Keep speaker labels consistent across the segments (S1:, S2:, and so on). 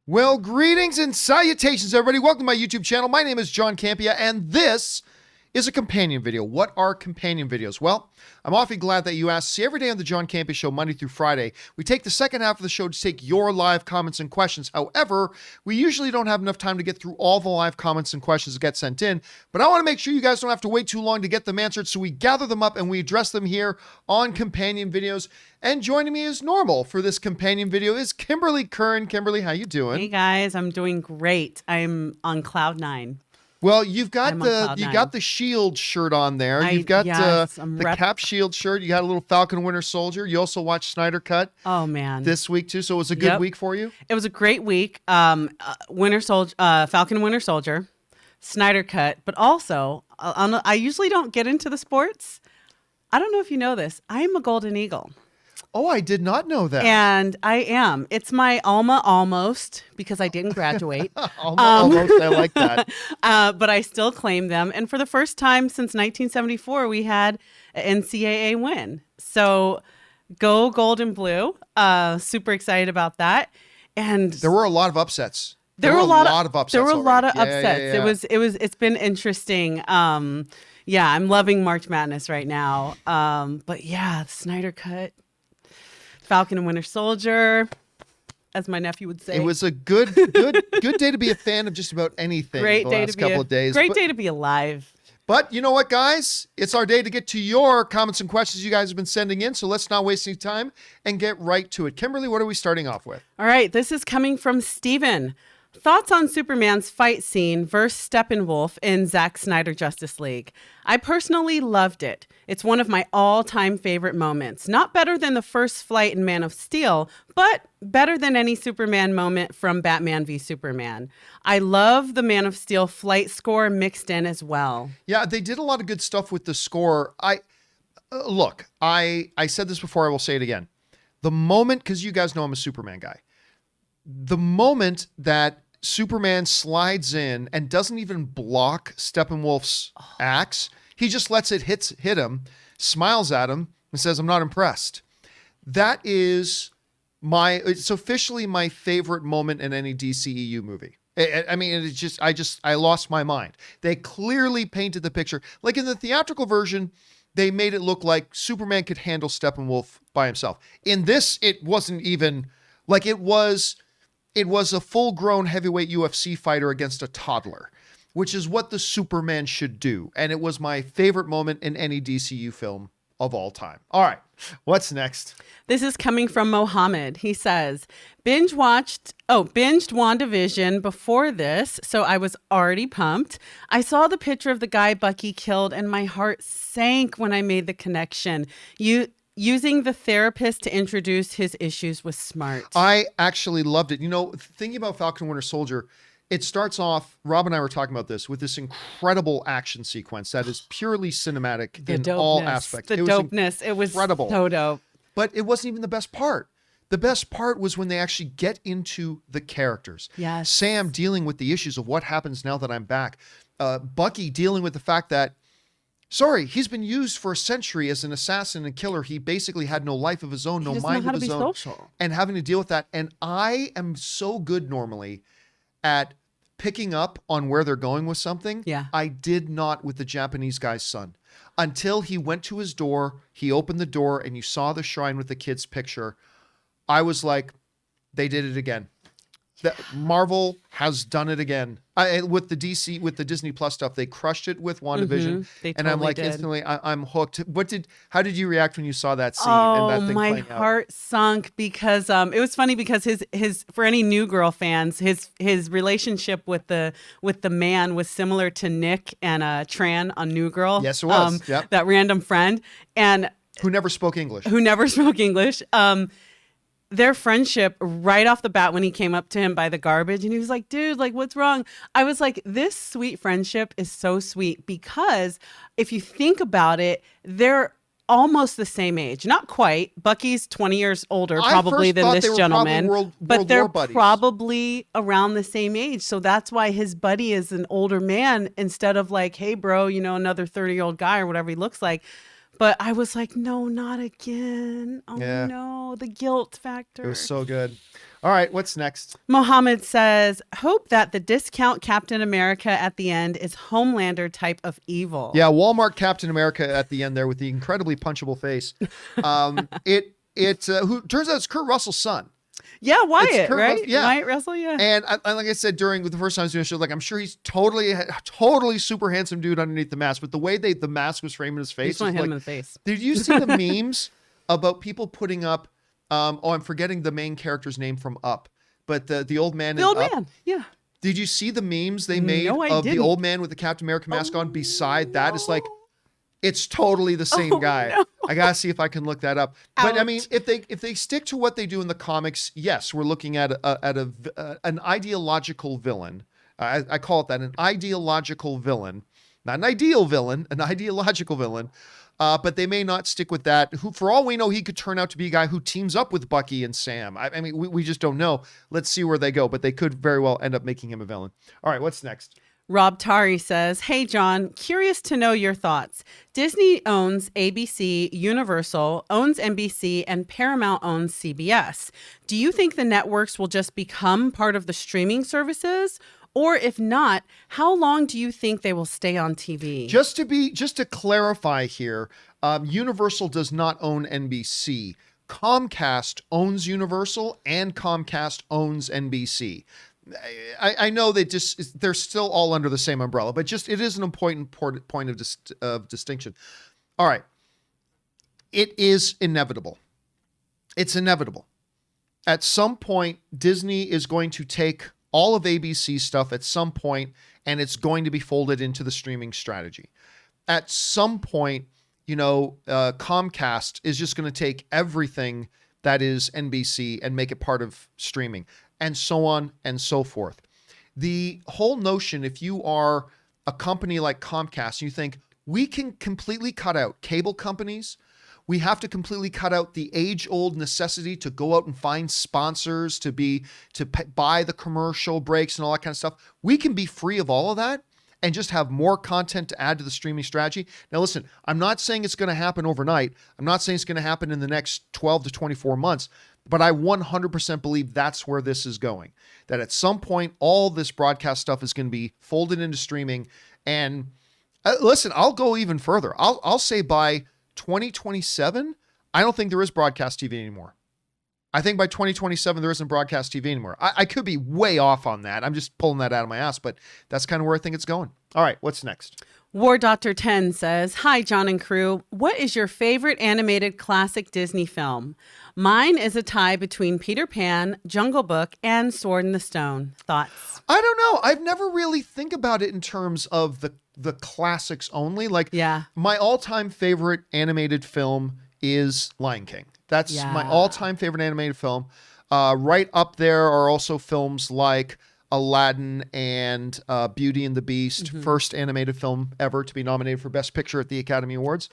S1: Well, greetings and salutations, everybody. Welcome to my YouTube channel. My name is John Campea, and this is a companion video. What are companion videos? Well, I'm awfully glad that you asked. See, every day on the John Campea Show, Monday through Friday, we take the second half of the show to take your live comments and questions. However, we usually don't have enough time to get through all the live comments and questions that get sent in, but I want to make sure you guys don't have to wait too long to get them answered, so we gather them up and we address them here on companion videos. And joining me as normal for this companion video is Kimberly Curran. Kimberly, how you doing?
S2: Hey guys, I'm doing great. I'm on cloud nine.
S1: Well, you've got the Shield shirt on there. You've got the Cap Shield shirt. You got a little Falcon Winter Soldier. You also watched Snyder Cut.
S2: Oh man,
S1: this week too. So it was a good week for you.
S2: It was a great week. Winter Soldier, Falcon Winter Soldier, Snyder Cut, but also I usually don't get into the sports. I don't know if you know this. I am a Golden Eagle.
S1: Oh, I did not know that.
S2: And I am. It's my Alma almost, because I didn't graduate.
S1: Almost, I like that.
S2: But I still claim them. And for the first time since 1974, we had an NCAA win. So go gold and blue. Super excited about that. And
S1: there were a lot of upsets.
S2: There were a lot of upsets.
S1: There were
S2: a lot of upsets. Yeah. It's been interesting. Yeah, I'm loving March Madness right now. But yeah, the Snyder Cut. Falcon and Winter Soldier, as my nephew would say.
S1: It was a good day to be a fan of just about anything.
S2: Great day to be alive.
S1: But you know what, guys? It's our day to get to your comments and questions you guys have been sending in. So let's not waste any time and get right to it. Kimberly, what are we starting off with?
S2: All right, this is coming from Steven. Thoughts on Superman's fight scene versus Steppenwolf in Zack Snyder Justice League. I personally loved it. It's one of my all-time favorite moments. Not better than the first fight in Man of Steel, but better than any Superman moment from Batman v Superman. I love the Man of Steel flight score mixed in as well.
S1: Yeah, they did a lot of good stuff with the score. I said this before, I will say it again. The moment, because you guys know I'm a Superman guy, the moment that Superman slides in and doesn't even block Steppenwolf's axe, he just lets it hit him, smiles at him, and says, "I'm not impressed." That is it's officially my favorite moment in any DCEU movie. I mean, it's just, I lost my mind. They clearly painted the picture. Like in the theatrical version, they made it look like Superman could handle Steppenwolf by himself. In this, it wasn't even like it was a full-grown heavyweight UFC fighter against a toddler, which is what the Superman should do. And it was my favorite moment in any DCU film of all time. All right, what's next?
S2: This is coming from Mohammed. He says, binged WandaVision before this, so I was already pumped. I saw the picture of the guy Bucky killed, and my heart sank when I made the connection. Using the therapist to introduce his issues was smart.
S1: I actually loved it. You know, thinking about Falcon Winter Soldier, it starts off, Rob and I were talking about this, with this incredible action sequence that is purely cinematic in all aspects.
S2: It was incredible. So dope.
S1: But it wasn't even the best part. The best part was when they actually get into the characters.
S2: Yes.
S1: Sam dealing with the issues of what happens now that I'm back. Bucky dealing with the fact that, sorry, he's been used for a century as an assassin and killer. He basically had no life of his own, no mind of his own.
S2: Social.
S1: And having to deal with that. And I am so good normally at picking up on where they're going with something.
S2: Yeah.
S1: I did not with the Japanese guy's son. Until he went to his door, he opened the door, and you saw the shrine with the kid's picture. I was like, they did it again. Marvel has done it again. With the Disney Plus stuff, they crushed it with WandaVision, and I'm like, instantly, I'm hooked. How did you react when you saw that scene?
S2: Oh,
S1: and that thing
S2: my heart sunk because it was funny because his for any New Girl fans, his relationship with the man was similar to Nick and Tran on New Girl.
S1: Yes, it was. Yep.
S2: That random friend and
S1: who never spoke English.
S2: Their friendship right off the bat when he came up to him by the garbage and he was like, dude, like, what's wrong? I was like, this sweet friendship is so sweet because if you think about it, they're almost the same age. Not quite. Bucky's 20 years older probably than this gentleman, but they're probably around the same age. So that's why his buddy is an older man instead of like, hey, bro, another 30-year-old guy or whatever he looks like. But I was like, no, not again. Oh, yeah. No, the guilt factor.
S1: It was so good. All right, what's next?
S2: Mohammed says, hope that the discount Captain America at the end is Homelander type of evil.
S1: Yeah, Walmart Captain America at the end there with the incredibly punchable face. Who turns out it's Kurt Russell's son.
S2: Yeah, Wyatt, right?
S1: Yeah.
S2: Wyatt Russell, yeah.
S1: And like I said, during the first time I was doing the show, like I'm sure he's totally super handsome dude underneath the mask, but the way the mask was framed in his face.
S2: You just want to hit him in the face.
S1: Did you see the memes about people putting up, I'm forgetting the main character's name from Up, but the old man.
S2: The old man, yeah.
S1: Did you see the memes they made
S2: of
S1: the old man with the Captain America mask on beside that? It's like, it's totally the same guy.
S2: No.
S1: I gotta see if I can look that up.
S2: Ouch.
S1: But I mean, if they stick to what they do in the comics, yes, we're looking at an ideological villain. I call it that, an ideological villain, not an ideal villain, an ideological villain. But they may not stick with that. Who, for all we know, he could turn out to be a guy who teams up with Bucky and Sam. I mean, we just don't know. Let's see where they go. But they could very well end up making him a villain. All right, what's next?
S2: Rob Tari says, hey, John, curious to know your thoughts. Disney owns ABC, Universal, owns NBC, and Paramount owns CBS. Do you think the networks will just become part of the streaming services? Or if not, how long do you think they will stay on TV?
S1: Just to clarify here, Universal does not own NBC. Comcast owns Universal and Comcast owns NBC. I know they're still all under the same umbrella, but it is an important point of distinction. All right. It is inevitable. It's inevitable. At some point, Disney is going to take all of ABC stuff at some point, and it's going to be folded into the streaming strategy. At some point, Comcast is just going to take everything that is NBC and make it part of streaming, and so on and so forth. The whole notion, if you are a company like Comcast, you think we can completely cut out cable companies, we have to completely cut out the age-old necessity to go out and find sponsors, to buy the commercial breaks and all that kind of stuff. We can be free of all of that and just have more content to add to the streaming strategy. Now, listen, I'm not saying it's going to happen overnight. I'm not saying it's going to happen in the next 12 to 24 months, but I 100% believe that's where this is going. That at some point, all this broadcast stuff is going to be folded into streaming. And listen, I'll go even further. I'll say by 2027, I don't think there is broadcast TV anymore. I think by 2027, there isn't broadcast TV anymore. I could be way off on that. I'm just pulling that out of my ass, but that's kind of where I think it's going. All right, what's next?
S2: War Doctor 10 says, hi, John and crew. What is your favorite animated classic Disney film? Mine is a tie between Peter Pan, Jungle Book, and Sword in the Stone. Thoughts?
S1: I don't know. I've never really think about it in terms of the classics only. Like,
S2: yeah,
S1: my all-time favorite animated film is Lion King. That's my all-time favorite animated film. Right up there are also films like Aladdin and Beauty and the Beast, first animated film ever to be nominated for Best Picture at the Academy Awards.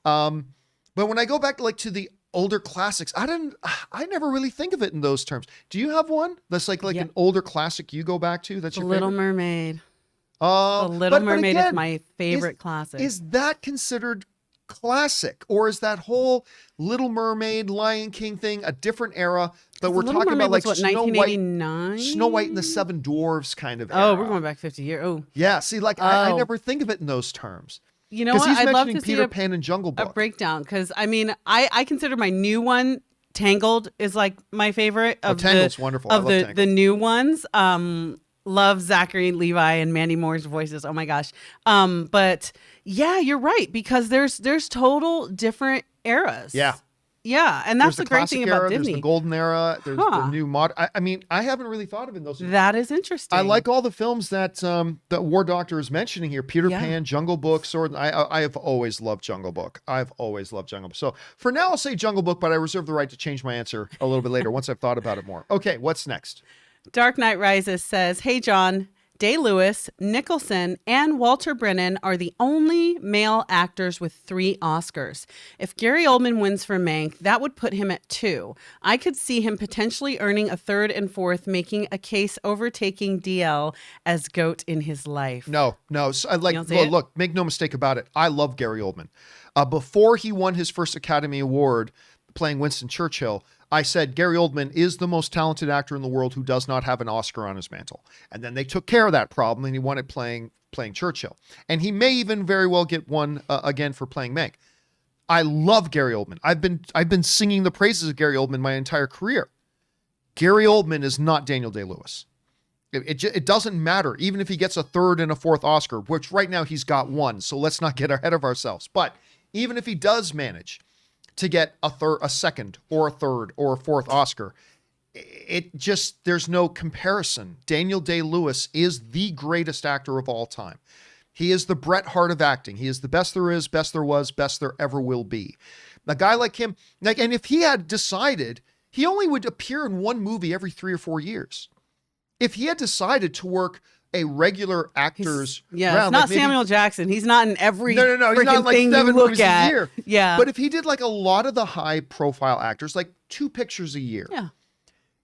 S1: But when I go back to the older classics, I never really think of it in those terms. Do you have one that's like an older classic you go back to? That's your
S2: Little
S1: favorite?
S2: Mermaid.
S1: The
S2: Little Mermaid is my favorite classic.
S1: Is that considered classic, or is that whole Little Mermaid, Lion King thing a different era that we're talking about, like Snow White and the Seven Dwarfs kind of era?
S2: Oh, we're going back 50 years. Oh,
S1: yeah. See, I never think of it in those terms.
S2: You know what?
S1: He's
S2: I'd love
S1: mentioning
S2: to
S1: Peter
S2: see
S1: Pan and Jungle Book.
S2: A breakdown, because I mean, I consider my new one, Tangled, is like my favorite of
S1: Tangled's wonderful.
S2: Of the new ones. Love Zachary Levi and Mandy Moore's voices. Oh my gosh. But yeah, you're right, because there's total different eras.
S1: Yeah.
S2: Yeah, and that's the great thing about Disney.
S1: There's the golden era. There's the new mod. I mean, I haven't really thought of it in those.
S2: That is interesting.
S1: I like all the films that that War Doctor is mentioning here. Peter Pan, Jungle Book, Sword. I have always loved Jungle Book. I've always loved Jungle Book. So for now, I'll say Jungle Book, but I reserve the right to change my answer a little bit later once I've thought about it more. Okay, what's next?
S2: Dark Knight Rises says, hey, John, Day-Lewis, Nicholson, and Walter Brennan are the only male actors with 3 Oscars. If Gary Oldman wins for Mank, that would put him at 2. I could see him potentially earning a 3rd and 4th, making a case overtaking DL as GOAT in his life.
S1: No. So look, make no mistake about it. I love Gary Oldman. Before he won his first Academy Award playing Winston Churchill, I said Gary Oldman is the most talented actor in the world who does not have an Oscar on his mantle. And then they took care of that problem, and he won it playing Churchill. And he may even very well get one again for playing Meg. I love Gary Oldman. I've been singing the praises of Gary Oldman my entire career. Gary Oldman is not Daniel Day-Lewis. It doesn't matter, even if he gets a third and a fourth Oscar, which right now he's got one, so let's not get ahead of ourselves. But even if he does manage to get a second or a third or a fourth Oscar, there's no comparison. Daniel Day-Lewis is the greatest actor of all time. He is the Bret Hart of acting. He is the best there is, best there was, best there ever will be. A guy like him, and if he had decided, he only would appear in one movie every 3 or 4 years. If he had decided to work a regular actor's
S2: round, it's not Samuel Jackson. He's not in every
S1: no. He's not like
S2: thing
S1: 7
S2: you look
S1: movies
S2: at.
S1: a year.
S2: Yeah,
S1: but if he did like a lot of the high-profile actors, like 2 pictures a year,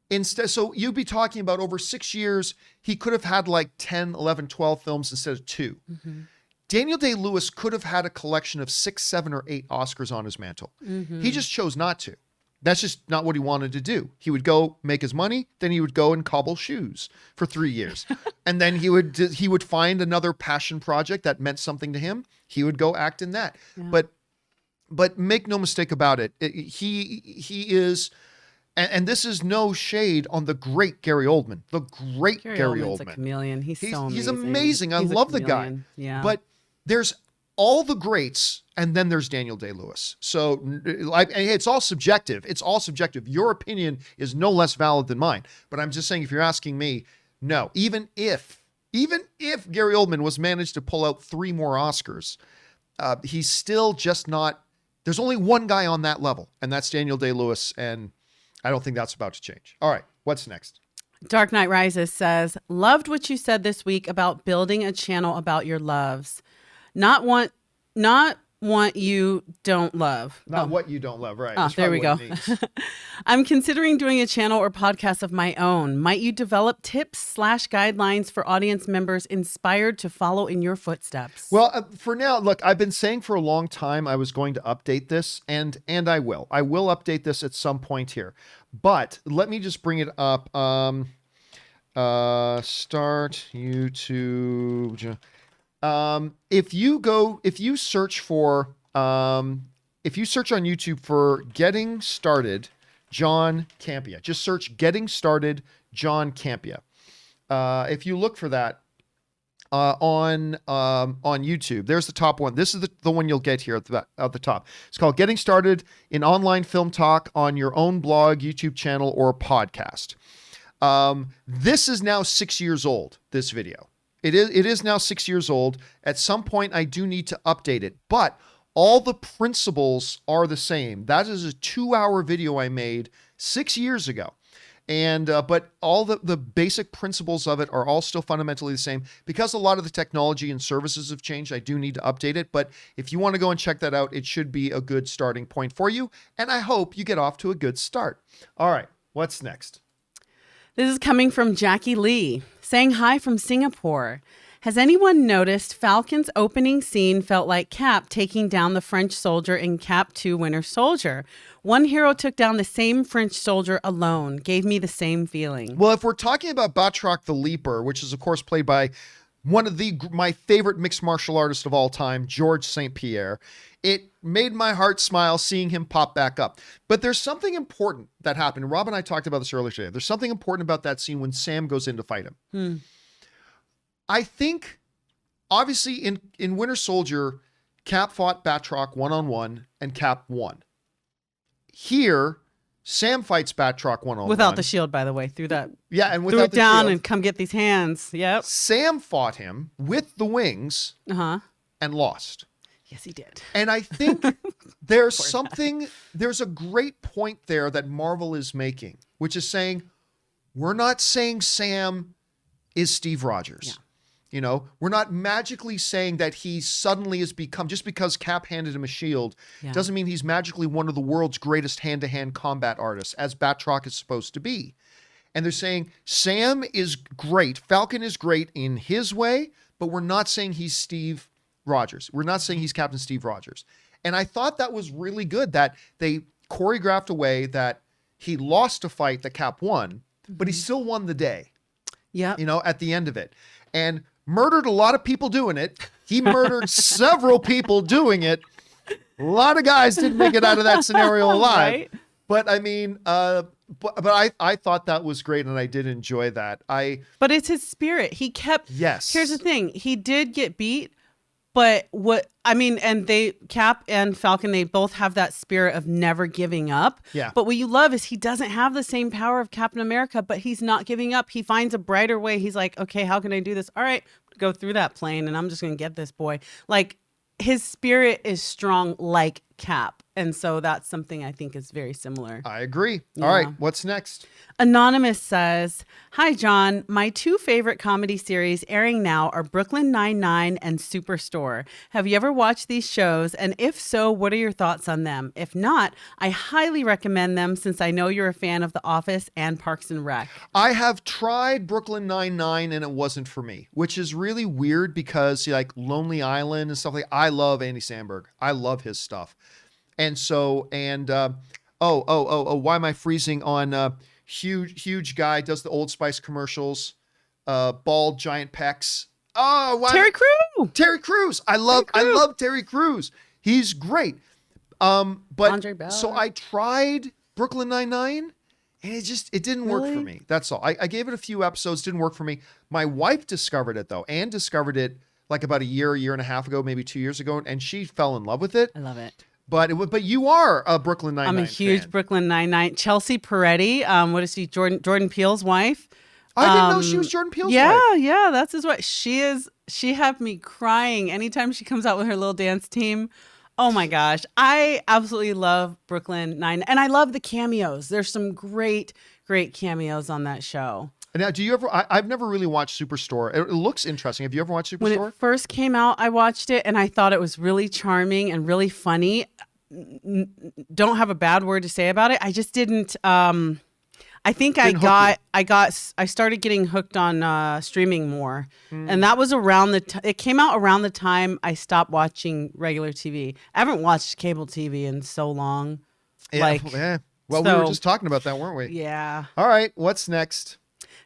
S1: instead, so you'd be talking about over 6 years, he could have had like 10, 11, 12 films instead of 2. Mm-hmm. Daniel Day-Lewis could have had a collection of 6, 7, or 8 Oscars on his mantle. Mm-hmm. He just chose not to. That's just not what he wanted to do. He would go make his money, then he would go and cobble shoes for 3 years. And then he would find another passion project that meant something to him. He would go act in that. Yeah. But make no mistake about it. He is, and this is no shade on the great Gary Oldman. The great Gary Oldman.
S2: He's a chameleon. He's so amazing.
S1: He's amazing. I love the guy.
S2: Yeah.
S1: But there's all the greats, and then there's Daniel Day-Lewis. So it's all subjective. It's all subjective. Your opinion is no less valid than mine. But I'm just saying, if you're asking me, no. Even if Gary Oldman was managed to pull out 3 more Oscars, he's still just not. There's only one guy on that level, and that's Daniel Day-Lewis, and I don't think that's about to change. All right, what's next?
S2: Dark Knight Rises says, loved what you said this week about building a channel about your loves. Not what you don't love.
S1: Not what you don't love, right.
S2: Oh, there we go. I'm considering doing a channel or podcast of my own. Might you develop tips/guidelines for audience members inspired to follow in your footsteps?
S1: Well, for now, look, I've been saying for a long time I was going to update this, and I will. I will update this at some point here. But let me just bring it up. Start YouTube. If you search on YouTube for Getting Started John Campea, just search Getting Started John Campea. If you look for that on YouTube, there's the top one. This is the one you'll get here at the top. It's called Getting Started in Online Film Talk on Your Own Blog, YouTube channel, or podcast. This is now 6 years old, this video. It is now 6 years old. At some point, I do need to update it, but all the principles are the same. That is a 2-hour video I made 6 years ago. And but all the basic principles of it are all still fundamentally the same. Because a lot of the technology and services have changed, I do need to update it. But if you want to go and check that out, it should be a good starting point for you. And I hope you get off to a good start. All right, what's next?
S2: This is coming from Jackie Lee, saying hi from Singapore. Has anyone noticed Falcon's opening scene felt like Cap taking down the French soldier in Cap 2 Winter Soldier? One hero took down the same French soldier alone. Gave me the same feeling.
S1: Well, if we're talking about Batroc the Leaper, which is, of course, played by one of my favorite mixed martial artists of all time, Georges St. Pierre, it made my heart smile seeing him pop back up. But there's something important that happened. Rob and I talked about this earlier today. There's something important about that scene when Sam goes in to fight him. I think, obviously, in Winter Soldier, Cap fought Batroc one-on-one, and Cap won. Here, Sam fights Batroc one-on-one.
S2: Without the shield, by the way. Threw that.
S1: Yeah, and
S2: threw
S1: without
S2: it
S1: the
S2: down
S1: shield.
S2: And come get these hands. Yep.
S1: Sam fought him with the wings and lost.
S2: Yes, he did.
S1: And I think there's a great point there that Marvel is making, which is saying, we're not saying Sam is Steve Rogers. Yeah. You know, we're not magically saying that he suddenly has become, just because Cap handed him a shield, doesn't mean he's magically one of the world's greatest hand-to-hand combat artists, as Batroc is supposed to be. And they're saying Sam is great, Falcon is great in his way, but we're not saying he's Steve Rogers. We're not saying he's Captain Steve Rogers. And I thought that was really good, that they choreographed a way that he lost a fight that Cap won, but he still won the day.
S2: Yeah.
S1: At the end of it. And murdered a lot of people doing it. He murdered several people doing it. A lot of guys didn't make it out of that scenario alive.
S2: Right?
S1: But I mean, but I thought that was great, and I did enjoy that.
S2: But it's his spirit. He kept.
S1: Yes.
S2: Here's the thing. He did get beat, but and Cap and Falcon, they both have that spirit of never giving up.
S1: Yeah.
S2: But what you love is he doesn't have the same power of Captain America, but he's not giving up. He finds a brighter way. He's like, okay, how can I do this? All right, go through that plane, and I'm just gonna get this boy. Like, his spirit is strong like Cap. And so that's something I think is very similar.
S1: I agree.
S2: Yeah.
S1: All right, what's next?
S2: Anonymous says, "Hi, John. My 2 favorite comedy series airing now are Brooklyn Nine-Nine and Superstore. Have you ever watched these shows? And if so, what are your thoughts on them? If not, I highly recommend them since I know you're a fan of The Office and Parks and Rec."
S1: I have tried Brooklyn Nine-Nine, and it wasn't for me, which is really weird because like Lonely Island and stuff like I love Andy Samberg. I love his stuff. And so, why am I freezing on huge guy, does the Old Spice commercials, bald giant pecs. Oh, why? Terry Crews. I love Terry Crews. He's great. But
S2: Andre Bell.
S1: So I tried Brooklyn Nine-Nine, and it didn't work for me. That's all. I gave it a few episodes, didn't work for me. My wife discovered it though. Anne discovered it like about a year and a half ago, maybe 2 years ago, and she fell in love with it.
S2: I love it.
S1: But you are a Brooklyn Nine-Nine
S2: I'm a huge
S1: fan.
S2: Brooklyn Nine-Nine. Chelsea Peretti, what is she? Jordan Peele's wife.
S1: I didn't know she was Jordan Peele's wife.
S2: Yeah, that's his wife. She had me crying anytime she comes out with her little dance team. Oh my gosh. I absolutely love Brooklyn Nine, and I love the cameos. There's some great cameos on that show.
S1: Now, do you ever? I've never really watched Superstore. It looks interesting. Have you ever watched Superstore?
S2: When it first came out, I watched it and I thought it was really charming and really funny. Don't have a bad word to say about it. I just didn't. I think I started getting hooked on streaming more, and that was around it came out around the time I stopped watching regular TV. I haven't watched cable TV in so long.
S1: Yeah. Well, we were just talking about that, weren't we?
S2: Yeah.
S1: All right. What's next?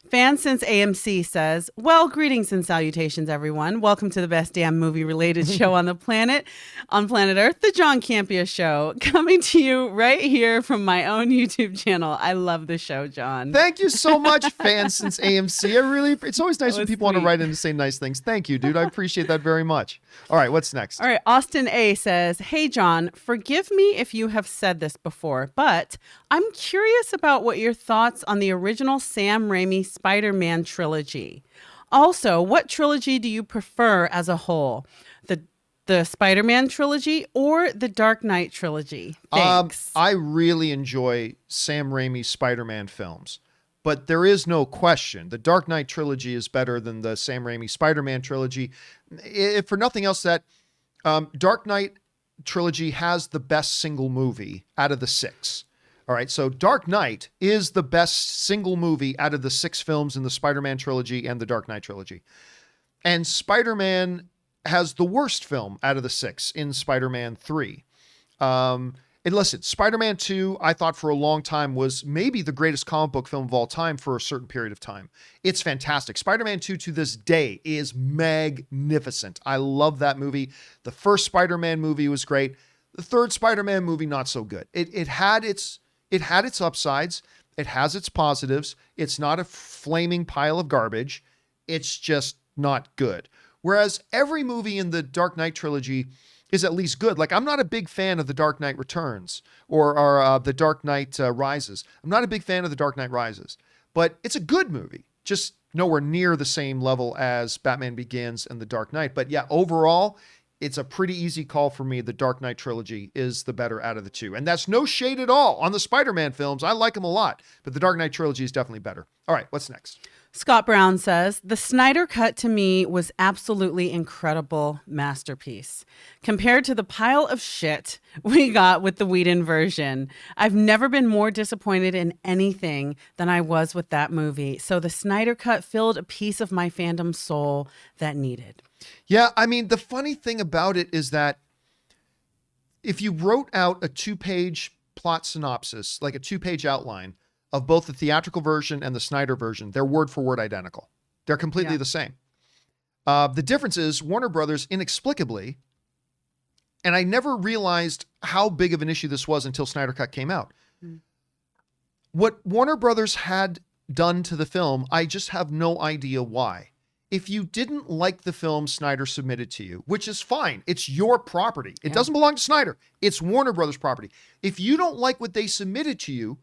S2: Fan Since AMC says, well, greetings and salutations, everyone. Welcome to the best damn movie-related show on planet Earth, the John Campea Show, coming to you right here from my own YouTube channel. I love the show, John.
S1: Thank you so much, Fan Since AMC. It's always nice when people want to write in and say nice things. Thank you, dude. I appreciate that very much. All right, what's next?
S2: All right, Austin A says, hey, John, forgive me if you have said this before, but I'm curious about what your thoughts on the original Sam Raimi Spider-Man trilogy. Also, what trilogy do you prefer as a whole? The Spider-Man trilogy or the Dark Knight trilogy? Thanks.
S1: I really enjoy Sam Raimi's Spider-Man films, but there is no question the Dark Knight trilogy is better than the Sam Raimi Spider-Man trilogy. If for nothing else, that Dark Knight trilogy has the best single movie out of the 6. All right, so Dark Knight is the best single movie out of the 6 films in the Spider-Man trilogy and the Dark Knight trilogy. And Spider-Man has the worst film out of the 6 in Spider-Man 3. And listen, Spider-Man 2, I thought for a long time was maybe the greatest comic book film of all time for a certain period of time. It's fantastic. Spider-Man 2 to this day is magnificent. I love that movie. The first Spider-Man movie was great. The third Spider-Man movie, not so good. It had its upsides. It has its positives. It's not a flaming pile of garbage. It's just not good. Whereas every movie in the Dark Knight trilogy is at least good. Like, I'm not a big fan of The Dark Knight Returns or The Dark Knight Rises. I'm not a big fan of The Dark Knight Rises, but it's a good movie. Just nowhere near the same level as Batman Begins and The Dark Knight. But yeah, overall, it's a pretty easy call for me. The Dark Knight trilogy is the better out of the 2. And that's no shade at all on the Spider-Man films. I like them a lot, but the Dark Knight trilogy is definitely better. All right, what's next?
S2: Scott Brown says, the Snyder Cut to me was absolutely incredible masterpiece. Compared to the pile of shit we got with the Whedon version, I've never been more disappointed in anything than I was with that movie. So the Snyder Cut filled a piece of my fandom soul that needed.
S1: Yeah, I mean, the funny thing about it is that if you wrote out a 2-page plot synopsis, like a 2-page outline of both the theatrical version and the Snyder version, they're word for word identical. They're completely the same. The difference is Warner Brothers inexplicably, and I never realized how big of an issue this was until Snyder Cut came out. What Warner Brothers had done to the film, I just have no idea why. If you didn't like the film Snyder submitted to you, which is fine, it's your property. It doesn't belong to Snyder. It's Warner Brothers property. If you don't like what they submitted to you,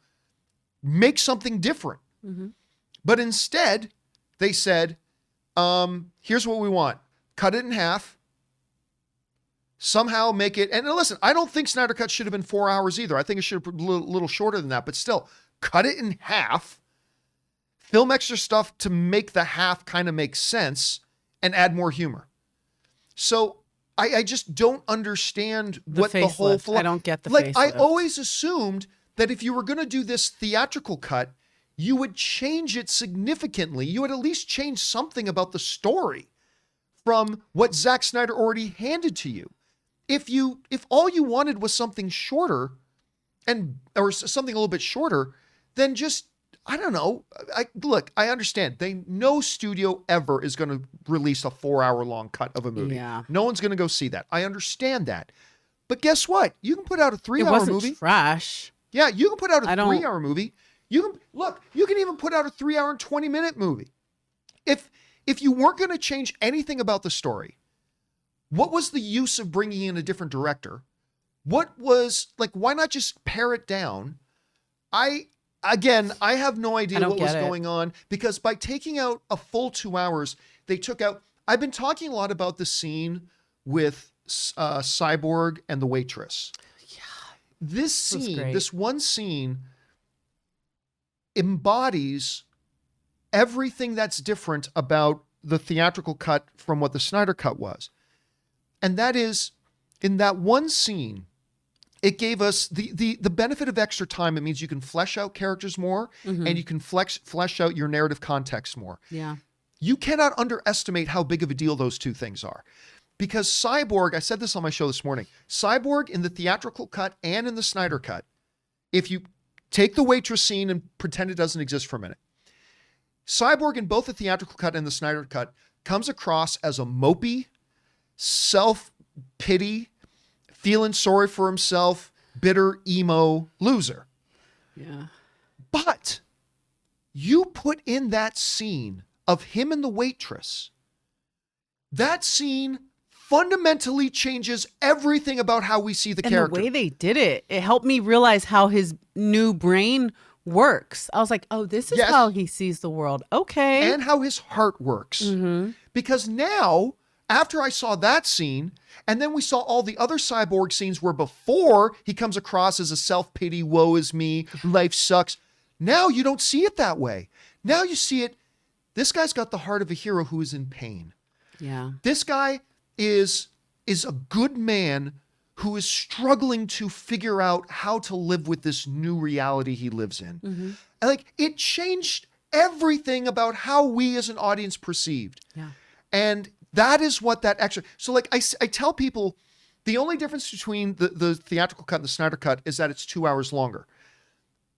S1: make something different. But instead, they said, here's what we want. Cut it in half. Somehow make it, and listen, I don't think Snyder Cut should have been 4 hours either. I think it should have been a little shorter than that, but still, cut it in half. Film extra stuff to make the half kind of make sense and add more humor. So I just don't understand what the whole...
S2: I don't get the
S1: like,
S2: facelift.
S1: I always assumed that if you were going to do this theatrical cut, you would change it significantly. You would at least change something about the story from what Zack Snyder already handed to you. If all you wanted was something shorter or something a little bit shorter, then just, I don't know. I understand. No studio ever is going to release a 4-hour-long cut of a movie.
S2: Yeah.
S1: No one's going to go see that. I understand that. But guess what? You can put out a 3-hour movie.
S2: Trash.
S1: Yeah, you can put out a 3-hour movie. You can even put out a 3-hour and 20-minute movie. If you weren't going to change anything about the story, what was the use of bringing in a different director? Why not just pare it down? I have no idea what was going on, because by taking out a full 2 hours, they took out, I've been talking a lot about the scene with Cyborg and the waitress. Yeah. This one scene embodies everything that's different about the theatrical cut from what the Snyder Cut was. And that is, in that one scene, it gave us the benefit of extra time. It means you can flesh out characters more, and you can flesh out your narrative context more.
S2: Yeah.
S1: You cannot underestimate how big of a deal those two things are. Because Cyborg, I said this on my show this morning, Cyborg in the theatrical cut and in the Snyder Cut, if you take the waitress scene and pretend it doesn't exist for a minute, Cyborg in both the theatrical cut and the Snyder Cut comes across as a mopey, self-pity, feeling sorry for himself, bitter, emo loser.
S2: Yeah.
S1: But you put in that scene of him and the waitress, that scene fundamentally changes everything about how we see the character.
S2: And the way they did it, it helped me realize how his new brain works. I was like, oh, this is how he sees the world. Okay.
S1: And how his heart works. Because now, after I saw that scene, and then we saw all the other Cyborg scenes where before he comes across as a self-pity, woe is me, life sucks. Now you don't see it that way. Now you see it, this guy's got the heart of a hero who is in pain.
S2: Yeah.
S1: This guy is a good man who is struggling to figure out how to live with this new reality he lives in. And like, it changed everything about how we as an audience perceived.
S2: Yeah.
S1: And that is what that extra, so like I tell people, the only difference between the theatrical cut and the Snyder Cut is that it's 2 hours longer.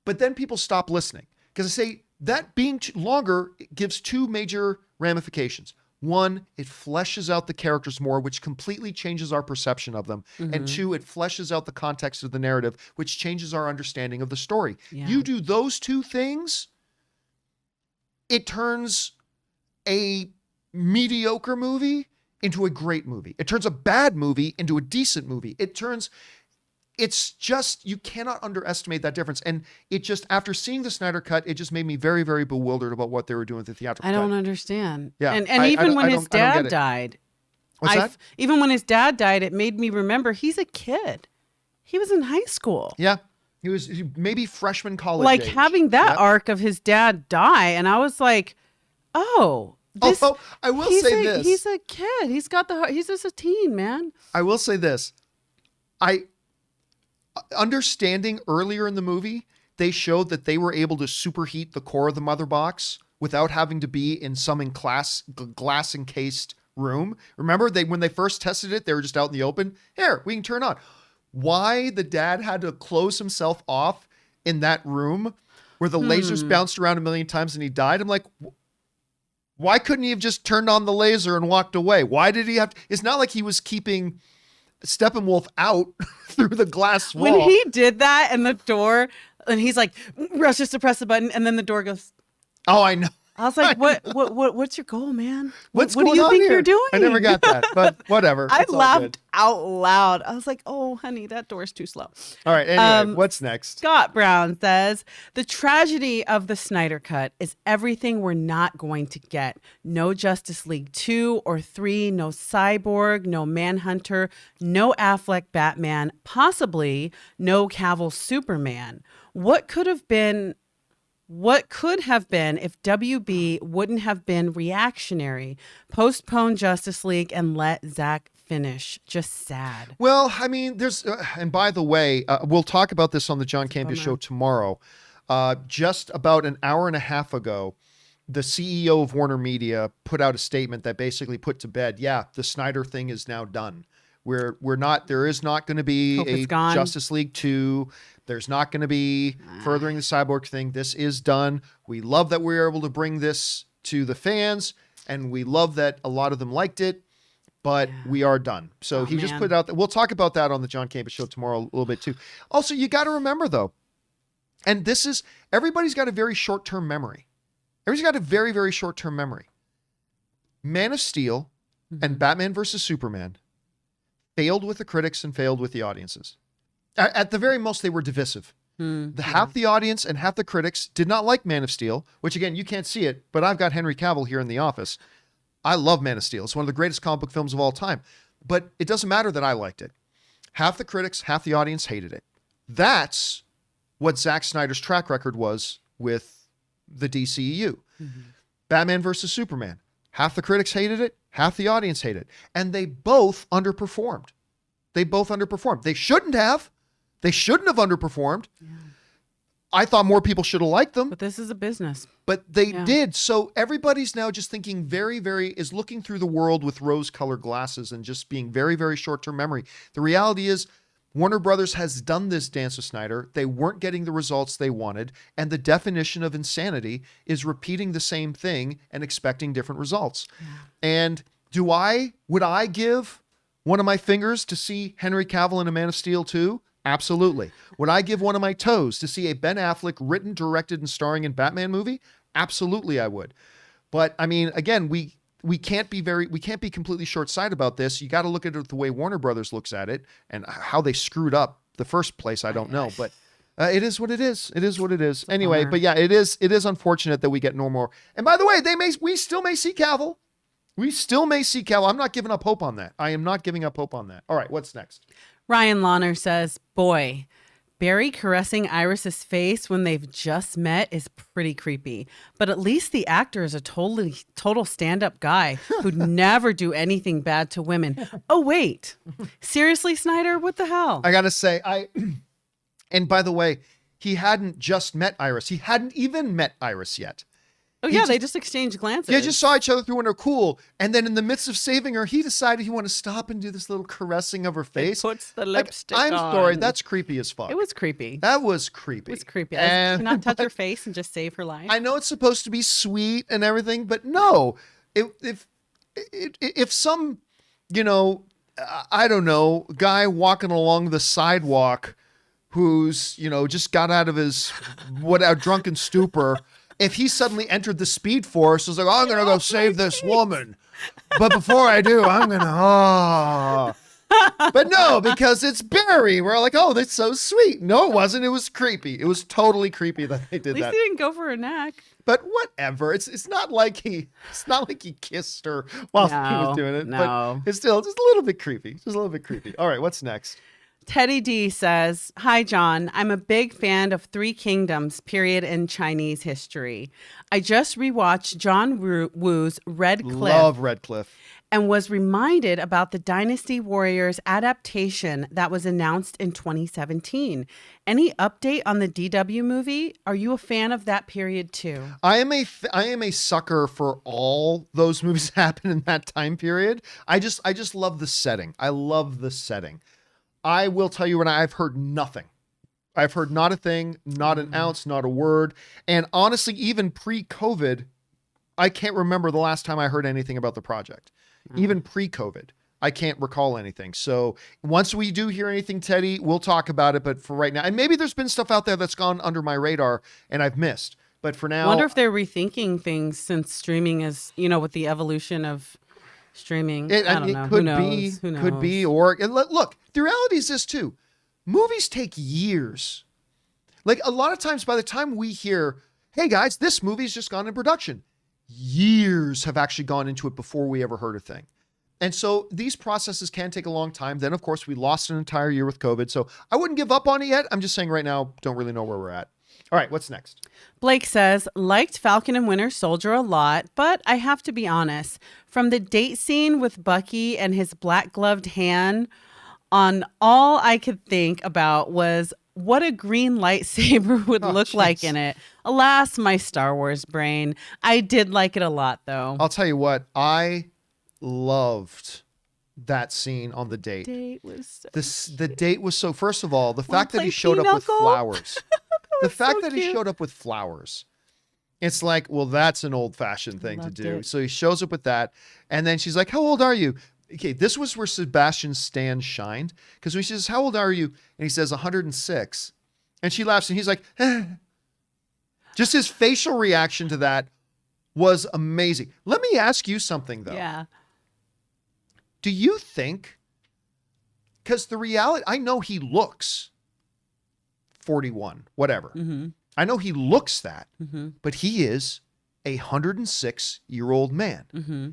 S1: But then people stop listening, because I say that being longer gives two major ramifications. One, it fleshes out the characters more, which completely changes our perception of them. And two, it fleshes out the context of the narrative, which changes our understanding of the story.
S2: Yeah.
S1: You do those two things, it turns a mediocre movie into a great movie. It turns a bad movie into a decent movie. It's just, you cannot underestimate that difference. And it just, after seeing the Snyder Cut, it just made me very, very bewildered about what they were doing with the theatrical cut.
S2: I don't understand.
S1: Yeah.
S2: And even when his dad died,
S1: What's that?
S2: Even when his dad died, it made me remember he's a kid. He was in high school.
S1: Yeah. He was maybe freshman college
S2: Like
S1: age.
S2: having that arc of his dad die. And I was like, oh,
S1: I will say this.
S2: He's a kid. He's got the heart. He's just a teen, man.
S1: I will say this. Understanding earlier in the movie, they showed that they were able to superheat the core of the mother box without having to be in some glass encased room. Remember, when they first tested it, they were just out in the open. Here, we can turn on. why the dad had to close himself off in that room where the lasers bounced around a million times and he died. I'm like, why couldn't he have just turned on the laser and walked away? Why did he have to? It's not like he was keeping Steppenwolf out through the glass wall.
S2: When he did that and the door, and he's like, rushes to press the button, and then the door goes.
S1: Oh, I know.
S2: I was like, what's your goal, man?
S1: What
S2: do you think you're doing?
S1: I never got that, but whatever.
S2: I
S1: It's all
S2: laughed
S1: good.
S2: out loud. I was like, oh, honey, that door's too slow.
S1: All right. Anyway, what's next?
S2: Scott Brown says, the tragedy of the Snyder Cut is everything we're not going to get. No Justice League 2 or 3, no Cyborg, no Manhunter, no Affleck Batman, possibly no Cavill Superman. What could have been if WB wouldn't have been reactionary? Postpone Justice League and let Zack finish. Just sad.
S1: Well, I mean, there's, and by the way, we'll talk about this on the John Campea Show tomorrow. Just about an hour and a half ago, the CEO of Warner Media put out a statement that basically put to bed, yeah, the Snyder thing is now done. There is not going to be a Justice League 2. There's not going to be furthering the Cyborg thing. This is done. We love that we were able to bring this to the fans, and we love that a lot of them liked it, but we are done. So he just put out that. We'll talk about that on the John Campea Show tomorrow a little bit too. Also, you got to remember though, and this is, everybody's got a very short-term memory. Everybody's got a very, very short-term memory. Man of Steel and Batman versus Superman failed with the critics and failed with the audiences. At the very most, they were divisive. Half the audience and half the critics did not like Man of Steel, which again, you can't see it, but I've got Henry Cavill here in the office. I love Man of Steel. It's one of the greatest comic book films of all time, but it doesn't matter that I liked it. Half the critics, half the audience hated it. That's what Zack Snyder's track record was with the DCEU. Batman versus Superman. Half the critics hated it, half the audience hated it. And they both underperformed. They shouldn't have. They shouldn't have underperformed. Yeah. I thought more people should have liked them.
S2: But this is a business.
S1: But they did. So everybody's now just thinking is looking through the world with rose-colored glasses and just being very, very short-term memory. The reality is Warner Brothers has done this dance with Snyder. They weren't getting the results they wanted. And the definition of insanity is repeating the same thing and expecting different results. Yeah. And would I give one of my fingers to see Henry Cavill in A Man of Steel 2? Absolutely. Would I give one of my toes to see a Ben Affleck written, directed, and starring in Batman movie? Absolutely, I would. But I mean, again, we can't be completely short-sighted about this. You got to look at it the way Warner Brothers looks at it, and how they screwed up the first place. I don't know, but it is what it is. It is what it is. Anyway, but yeah, it is unfortunate that we get no more. And by the way, we still may see Cavill. We still may see Cavill. I'm not giving up hope on that. I am not giving up hope on that. All right, what's next?
S2: Ryan Launer says, boy, Barry caressing Iris's face when they've just met is pretty creepy. But at least the actor is a total stand-up guy who'd never do anything bad to women. Oh, wait. Seriously, Snyder? What the hell?
S1: I got to say, and by the way, he hadn't just met Iris. He hadn't even met Iris yet.
S2: Oh, yeah, they just exchanged glances.
S1: Yeah, just saw each other through when they're cool. And then in the midst of saving her, he decided he wanted to stop and do this little caressing of her face.
S2: He puts the lipstick on.
S1: I'm sorry, that's creepy as fuck.
S2: It was creepy.
S1: That was creepy.
S2: It was creepy. I cannot touch her face and just save her life.
S1: I know it's supposed to be sweet and everything, but no. If some, I don't know, guy walking along the sidewalk who's, just got out of his drunken stupor, if he suddenly entered the Speed Force, was like, I'm going to go save this woman. But before I do, I'm going to, But no, because it's Barry. We're like, oh, that's so sweet. No, it wasn't. It was creepy. It was totally creepy that they did that.
S2: At least he didn't go for her neck.
S1: But whatever. It's not like he kissed her while he was doing it.
S2: No.
S1: But it's still just a little bit creepy. Just a little bit creepy. All right, what's next?
S2: Teddy D says, hi, John. I'm a big fan of Three Kingdoms, period, in Chinese history. I just rewatched John Woo's Red Cliff.
S1: Love Red Cliff.
S2: And was reminded about the Dynasty Warriors adaptation that was announced in 2017. Any update on the DW movie? Are you a fan of that period too?
S1: I am a sucker for all those movies that happen in that time period. I just love the setting. I love the setting. I will tell you, I've heard nothing. I've heard not a thing, not an ounce, not a word. And honestly, even pre-COVID, I can't remember the last time I heard anything about the project. Even pre-COVID, I can't recall anything. So once we do hear anything, Teddy, we'll talk about it. But for right now, and maybe there's been stuff out there that's gone under my radar and I've missed. But for now,
S2: I wonder if they're rethinking things since streaming is, with the evolution of streaming. I don't know. Who knows?
S1: Could be. Or look, the reality is this too. Movies take years. Like a lot of times by the time we hear, hey guys, this movie's just gone in production, years have actually gone into it before we ever heard a thing. And so these processes can take a long time. Then of course we lost an entire year with COVID. So I wouldn't give up on it yet. I'm just saying right now, don't really know where we're at. All right, what's next?
S2: Blake says, liked Falcon and Winter Soldier a lot, but I have to be honest. From the date scene with Bucky and his black gloved hand on, all I could think about was what a green lightsaber would look like in it. Alas, my Star Wars brain. I did like it a lot, though.
S1: I'll tell you what, I loved that scene on the date. The date was so, first of all, the fact that he showed up with flowers. The fact that he showed up with flowers. It's like, well, that's an old-fashioned thing to do. So he shows up with that. And then she's like, how old are you? Okay, this was where Sebastian Stan shined. Because when she says, how old are you? And he says, 106. And she laughs and he's like, eh. Just his facial reaction to that was amazing. Let me ask you something, though.
S2: Yeah.
S1: Do you think, because the reality, I know he looks 41, whatever.
S2: Mm-hmm.
S1: I know he looks that,
S2: mm-hmm.
S1: but he is a 106-year-old man.
S2: Mm-hmm.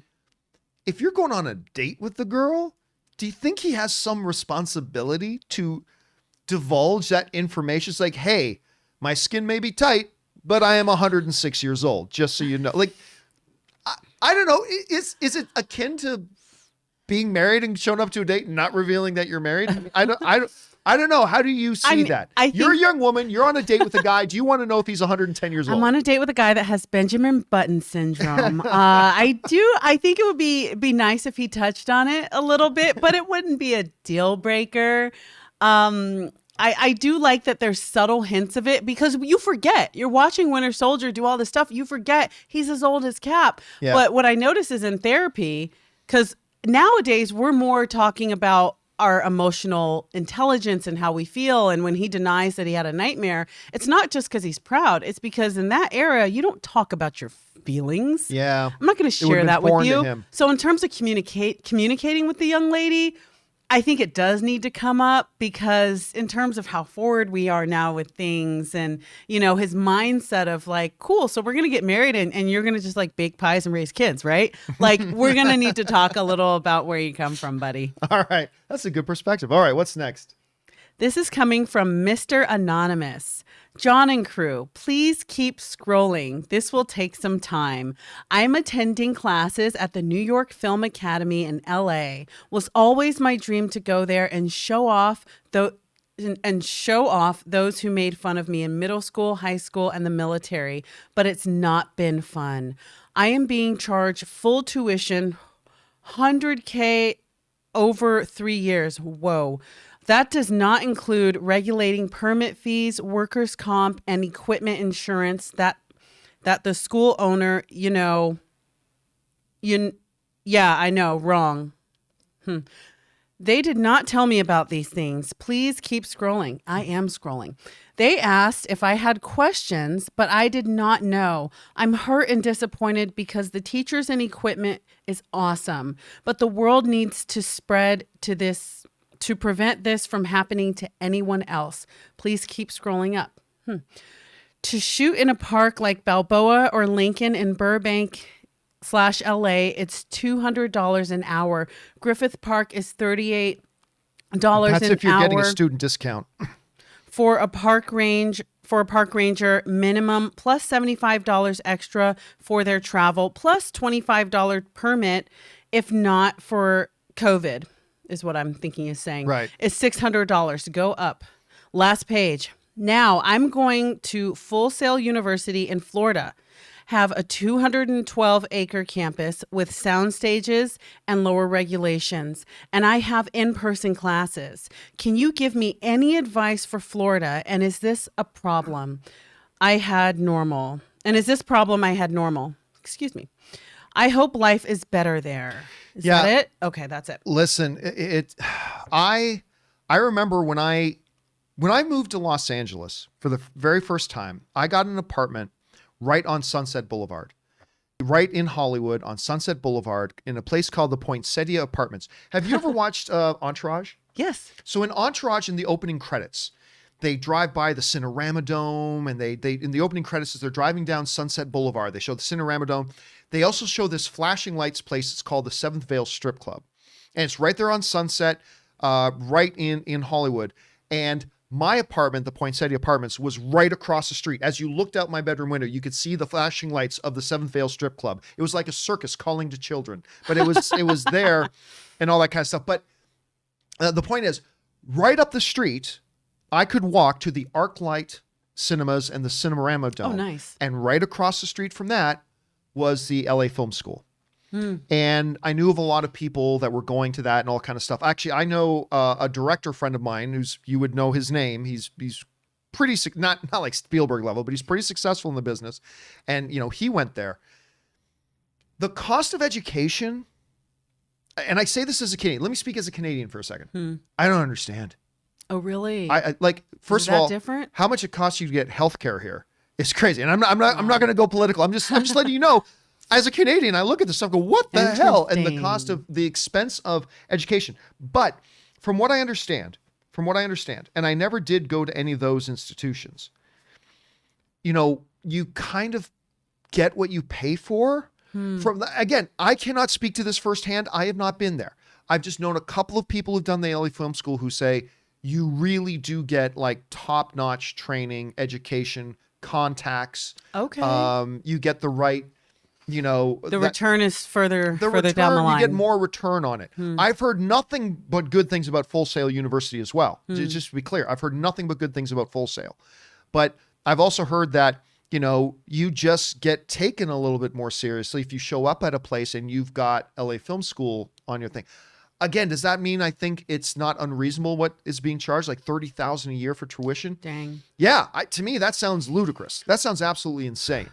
S1: If you're going on a date with the girl, do you think he has some responsibility to divulge that information? It's like, hey, my skin may be tight, but I am 106 years old, just so you know. Like, I don't know. Is it akin to being married and showing up to a date and not revealing that you're married? I don't know. How do you see that? You're a young woman. You're on a date with a guy. Do you want to know if he's 110 years old?
S2: I'm on a date with a guy that has Benjamin Button syndrome. I think it would be nice if he touched on it a little bit, but it wouldn't be a deal breaker. I do like that there's subtle hints of it because you forget. You're watching Winter Soldier do all this stuff. You forget he's as old as Cap. Yeah. But what I notice is in therapy, because nowadays we're more talking about our emotional intelligence and how we feel. And when he denies that he had a nightmare, it's not just because he's proud. It's because in that era, you don't talk about your feelings.
S1: Yeah.
S2: I'm not going to share that with you. So in terms of communicating with the young lady, I think it does need to come up because in terms of how forward we are now with things and, his mindset of like, cool, so we're going to get married and you're going to just like bake pies and raise kids, right? Like we're going to need to talk a little about where you come from, buddy.
S1: All right. That's a good perspective. All right. What's next?
S2: This is coming from Mr. Anonymous. John and crew, please keep scrolling. This will take some time. I'm attending classes at the New York Film Academy in LA. Was always my dream to go there and show off those who made fun of me in middle school, high school, and the military, but it's not been fun. I am being charged full tuition, $100K over 3 years. Whoa. That does not include regulating permit fees, workers' comp, and equipment insurance that the school owner, I know, wrong. They did not tell me about these things. Please keep scrolling. I am scrolling. They asked if I had questions, but I did not know. I'm hurt and disappointed because the teachers and equipment is awesome, but the world needs to spread to prevent this from happening to anyone else. Please keep scrolling up. To shoot in a park like Balboa or Lincoln in Burbank/LA, it's $200 an hour. Griffith Park is $38 an hour.
S1: That's if you're getting a student discount.
S2: For a park ranger, minimum plus $75 extra for their travel, plus $25 permit if not for COVID. Is what I'm thinking is saying.
S1: Right.
S2: It's $600. Go up. Last page. Now I'm going to Full Sail University in Florida. have a 212-acre campus with sound stages and lower regulations, and I have in-person classes. Can you give me any advice for Florida, and is this a problem? I had normal. And is this problem I had normal? Excuse me. I hope life is better there. Is that it? Okay, that's it.
S1: Listen, I remember when I moved to Los Angeles for the very first time, I got an apartment right on Sunset Boulevard, right in Hollywood on Sunset Boulevard in a place called the Poinsettia Apartments. Have you ever watched Entourage?
S2: Yes.
S1: So in Entourage, in the opening credits, they drive by the Cinerama Dome, and they in the opening credits, as they're driving down Sunset Boulevard, they show the Cinerama Dome. They also show this flashing lights place. It's called the Seventh Veil Strip Club. And it's right there on Sunset, right in Hollywood. And my apartment, the Poinsettia Apartments, was right across the street. As you looked out my bedroom window, you could see the flashing lights of the Seventh Veil Strip Club. It was like a circus calling to children, but it was there and all that kind of stuff. But the point is, right up the street, I could walk to the ArcLight Cinemas and the Cinerama Dome.
S2: Oh, nice.
S1: And right across the street from that was the LA Film School. And I knew of a lot of people that were going to that and all kind of stuff. Actually, I know a director friend of mine you would know his name. He's pretty, not like Spielberg level, but he's pretty successful in the business. And, he went there. The cost of education, and I say this as a Canadian, let me speak as a Canadian for a second. I don't understand.
S2: Oh, really?
S1: I like, first of all,
S2: different?
S1: How much it costs you to get healthcare here is crazy. And I'm not going to go political. I'm just letting you know, as a Canadian, I look at this stuff and go, what the hell? And the cost of the expense of education. But from what I understand, and I never did go to any of those institutions, you kind of get what you pay for. Again, I cannot speak to this firsthand. I have not been there. I've just known a couple of people who've done the LA Film School who say you really do get like top-notch training, education, contacts.
S2: Okay.
S1: You get the right,
S2: the return is further down the line.
S1: You get more return on it. I've heard nothing but good things about Full Sail University as well. Just to be clear, I've heard nothing but good things about Full Sail. But I've also heard that, you just get taken a little bit more seriously if you show up at a place and you've got LA Film School on your thing. Again, does that mean I think it's not unreasonable what is being charged, like $30,000 a year for tuition?
S2: Dang.
S1: Yeah, to me, that sounds ludicrous. That sounds absolutely insane.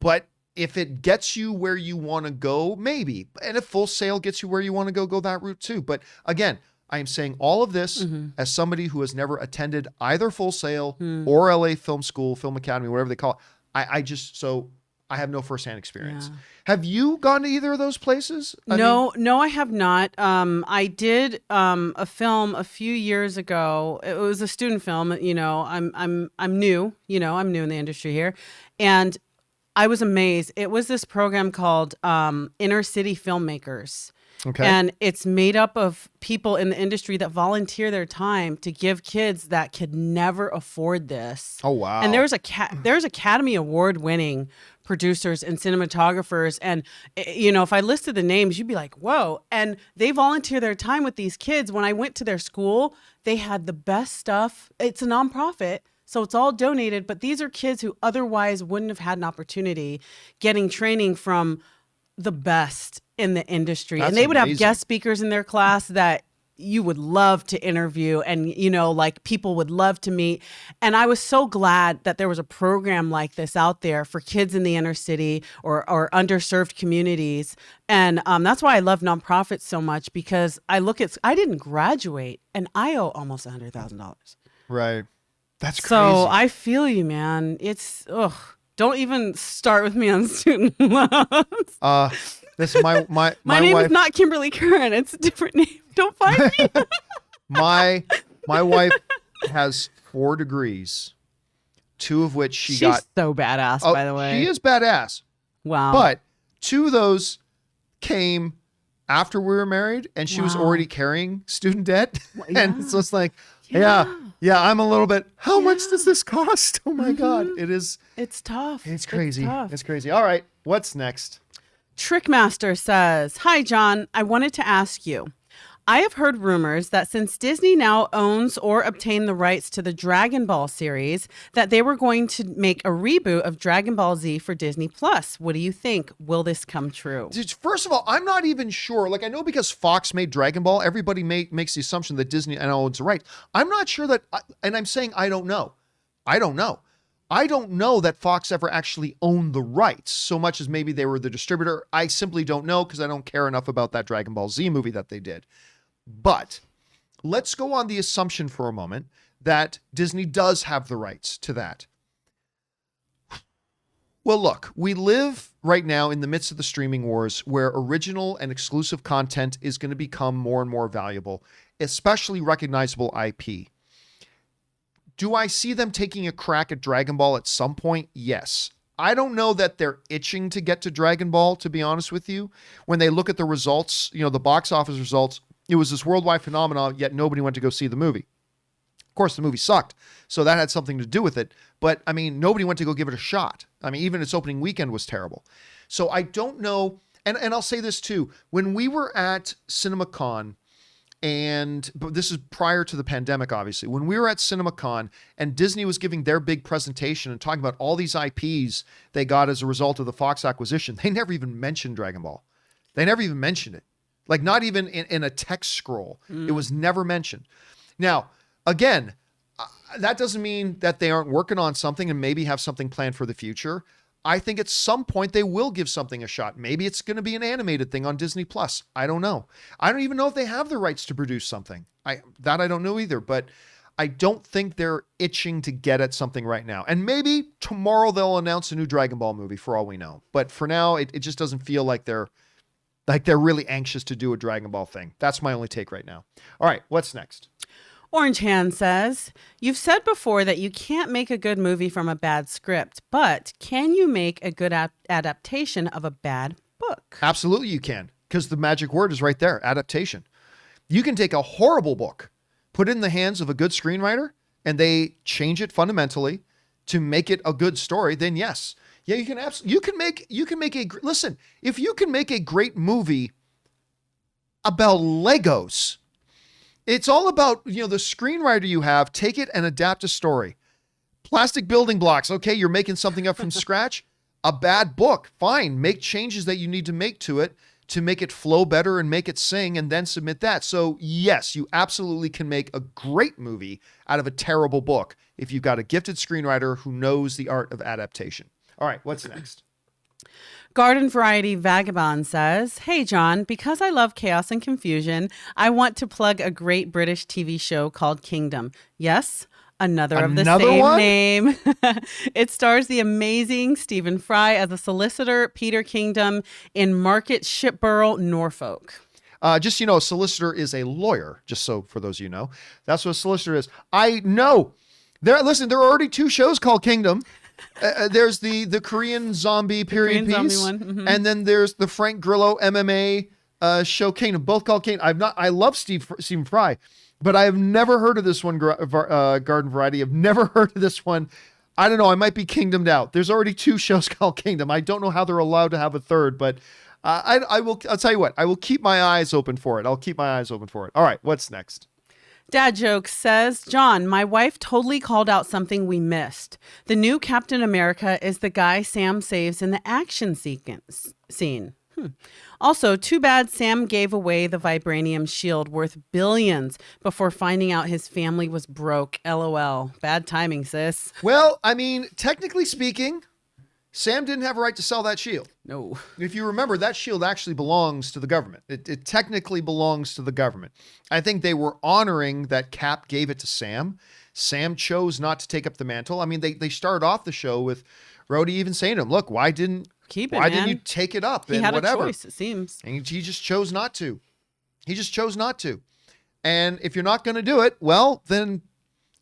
S1: But if it gets you where you want to go, maybe. And if Full Sail gets you where you want to go that route too. But again, I am saying all of this as somebody who has never attended either Full Sail or LA Film School, Film Academy, whatever they call it. I have no firsthand experience. Yeah. Have you gone to either of those places?
S2: No, I have not. I did a film a few years ago. It was a student film. I'm new. I'm new in the industry here, and I was amazed. It was this program called Inner City Filmmakers.
S1: Okay.
S2: And it's made up of people in the industry that volunteer their time to give kids that could never afford this.
S1: Oh, wow.
S2: And there's Academy Award winning producers and cinematographers. And, if I listed the names, you'd be like, whoa. And they volunteer their time with these kids. When I went to their school, they had the best stuff. It's a nonprofit, so it's all donated. But these are kids who otherwise wouldn't have had an opportunity getting training from the best in the industry.
S1: That's
S2: and they would
S1: amazing.
S2: have guest speakers in their class that you would love to interview and, people would love to meet. And I was so glad that there was a program like this out there for kids in the inner city or underserved communities. And that's why I love nonprofits so much, because I didn't graduate and I owe almost $100,000.
S1: Right. That's crazy.
S2: So I feel you, man. It's, don't even start with me on student loans.
S1: This my
S2: name
S1: wife,
S2: is not Kimberly Curran. It's a different name. Don't find me.
S1: my wife has 4 degrees, 2 of which she's
S2: so badass, by the way.
S1: She is badass.
S2: Wow.
S1: But 2 of those came after we were married, and she was already carrying student debt.
S2: Yeah.
S1: And so it's like, yeah, I'm a little bit, how much does this cost? Oh my God.
S2: It's tough.
S1: It's crazy.
S2: tough.
S1: It's crazy. All right. What's next?
S2: Trickmaster says, "Hi, John. I wanted to ask you. I have heard rumors that since Disney now owns or obtained the rights to the Dragon Ball series, that they were going to make a reboot of Dragon Ball Z for Disney Plus. What do you think? Will this come true?
S1: First of all, I'm not even sure. Like, I know because Fox made Dragon Ball, everybody makes the assumption that Disney owns the rights. I'm not sure that, and I'm saying I don't know. I don't know that Fox ever actually owned the rights so much as maybe they were the distributor. I simply don't know because I don't care enough about that Dragon Ball Z movie that they did. But let's go on the assumption for a moment that Disney does have the rights to that. Well, look, we live right now in the midst of the streaming wars where original and exclusive content is going to become more and more valuable, especially recognizable IP. Do I see them taking a crack at Dragon Ball at some point? Yes. I don't know that they're itching to get to Dragon Ball, to be honest with you. When they look at the results, the box office results, it was this worldwide phenomenon, yet nobody went to go see the movie. Of course, the movie sucked, so that had something to do with it. But, I mean, nobody went to go give it a shot. I mean, even its opening weekend was terrible. So I don't know, and I'll say this too. When we were at CinemaCon, but this is prior to the pandemic, obviously. When we were at CinemaCon and Disney was giving their big presentation and talking about all these IPs they got as a result of the Fox acquisition, they never even mentioned Dragon Ball. They never even mentioned it. Like, not even in a text scroll. It was never mentioned. Now, again, that doesn't mean that they aren't working on something and maybe have something planned for the future. I think at some point they will give something a shot. Maybe it's going to be an animated thing on Disney Plus. I don't know. I don't even know if they have the rights to produce something. I don't know either, but I don't think they're itching to get at something right now. And maybe tomorrow they'll announce a new Dragon Ball movie for all we know. But for now, it just doesn't feel like they're really anxious to do a Dragon Ball thing. That's my only take right now. All right, what's next?
S2: Orange Hand says, you've said before that you can't make a good movie from a bad script, but can you make a good adaptation of a bad book?
S1: Absolutely you can, because the magic word is right there, adaptation. You can take a horrible book, put it in the hands of a good screenwriter, and they change it fundamentally to make it a good story, then yes. Yeah, you can listen, if you can make a great movie about Legos, it's all about, the screenwriter you have, take it and adapt a story. Plastic building blocks. Okay, you're making something up from scratch. A bad book. Fine. Make changes that you need to make to it to make it flow better and make it sing and then submit that. So yes, you absolutely can make a great movie out of a terrible book if you've got a gifted screenwriter who knows the art of adaptation. All right, what's next?
S2: Garden Variety Vagabond says, hey, John, because I love chaos and confusion, I want to plug a great British TV show called Kingdom. Yes, another of the same
S1: one?
S2: Name. It stars the amazing Stephen Fry as a solicitor, Peter Kingdom, in Market Shipborough, Norfolk.
S1: Just, a solicitor is a lawyer, just so for those of you know. That's what a solicitor is. I know. There are already 2 shows called Kingdom. There's the Korean zombie period piece,
S2: zombie one. Mm-hmm.
S1: And then there's the Frank Grillo MMA show Kingdom, both called Kingdom. I love Stephen Fry, but I have never heard of this one. Garden Variety, I've never heard of this one. I don't know. I might be kingdomed out. There's already 2 shows called Kingdom. I don't know how they're allowed to have a third, but I'll tell you what. I will keep my eyes open for it. All right, what's next?
S2: Dad Jokes says, John, my wife totally called out something we missed. The new Captain America is the guy Sam saves in the action scene. Also, too bad Sam gave away the Vibranium shield worth billions before finding out his family was broke. LOL. Bad timing, sis.
S1: Well, I mean, technically speaking, Sam didn't have a right to sell that shield.
S2: No.
S1: If you remember, that shield actually belongs to the government. It technically belongs to the government. I think they were honoring that Cap gave it to Sam. Sam chose not to take up the mantle. I mean, they started off the show with Rhodey even saying to him, look, why didn't you take it up?
S2: He had a choice, it seems.
S1: And he just chose not to. And if you're not going to do it, well, then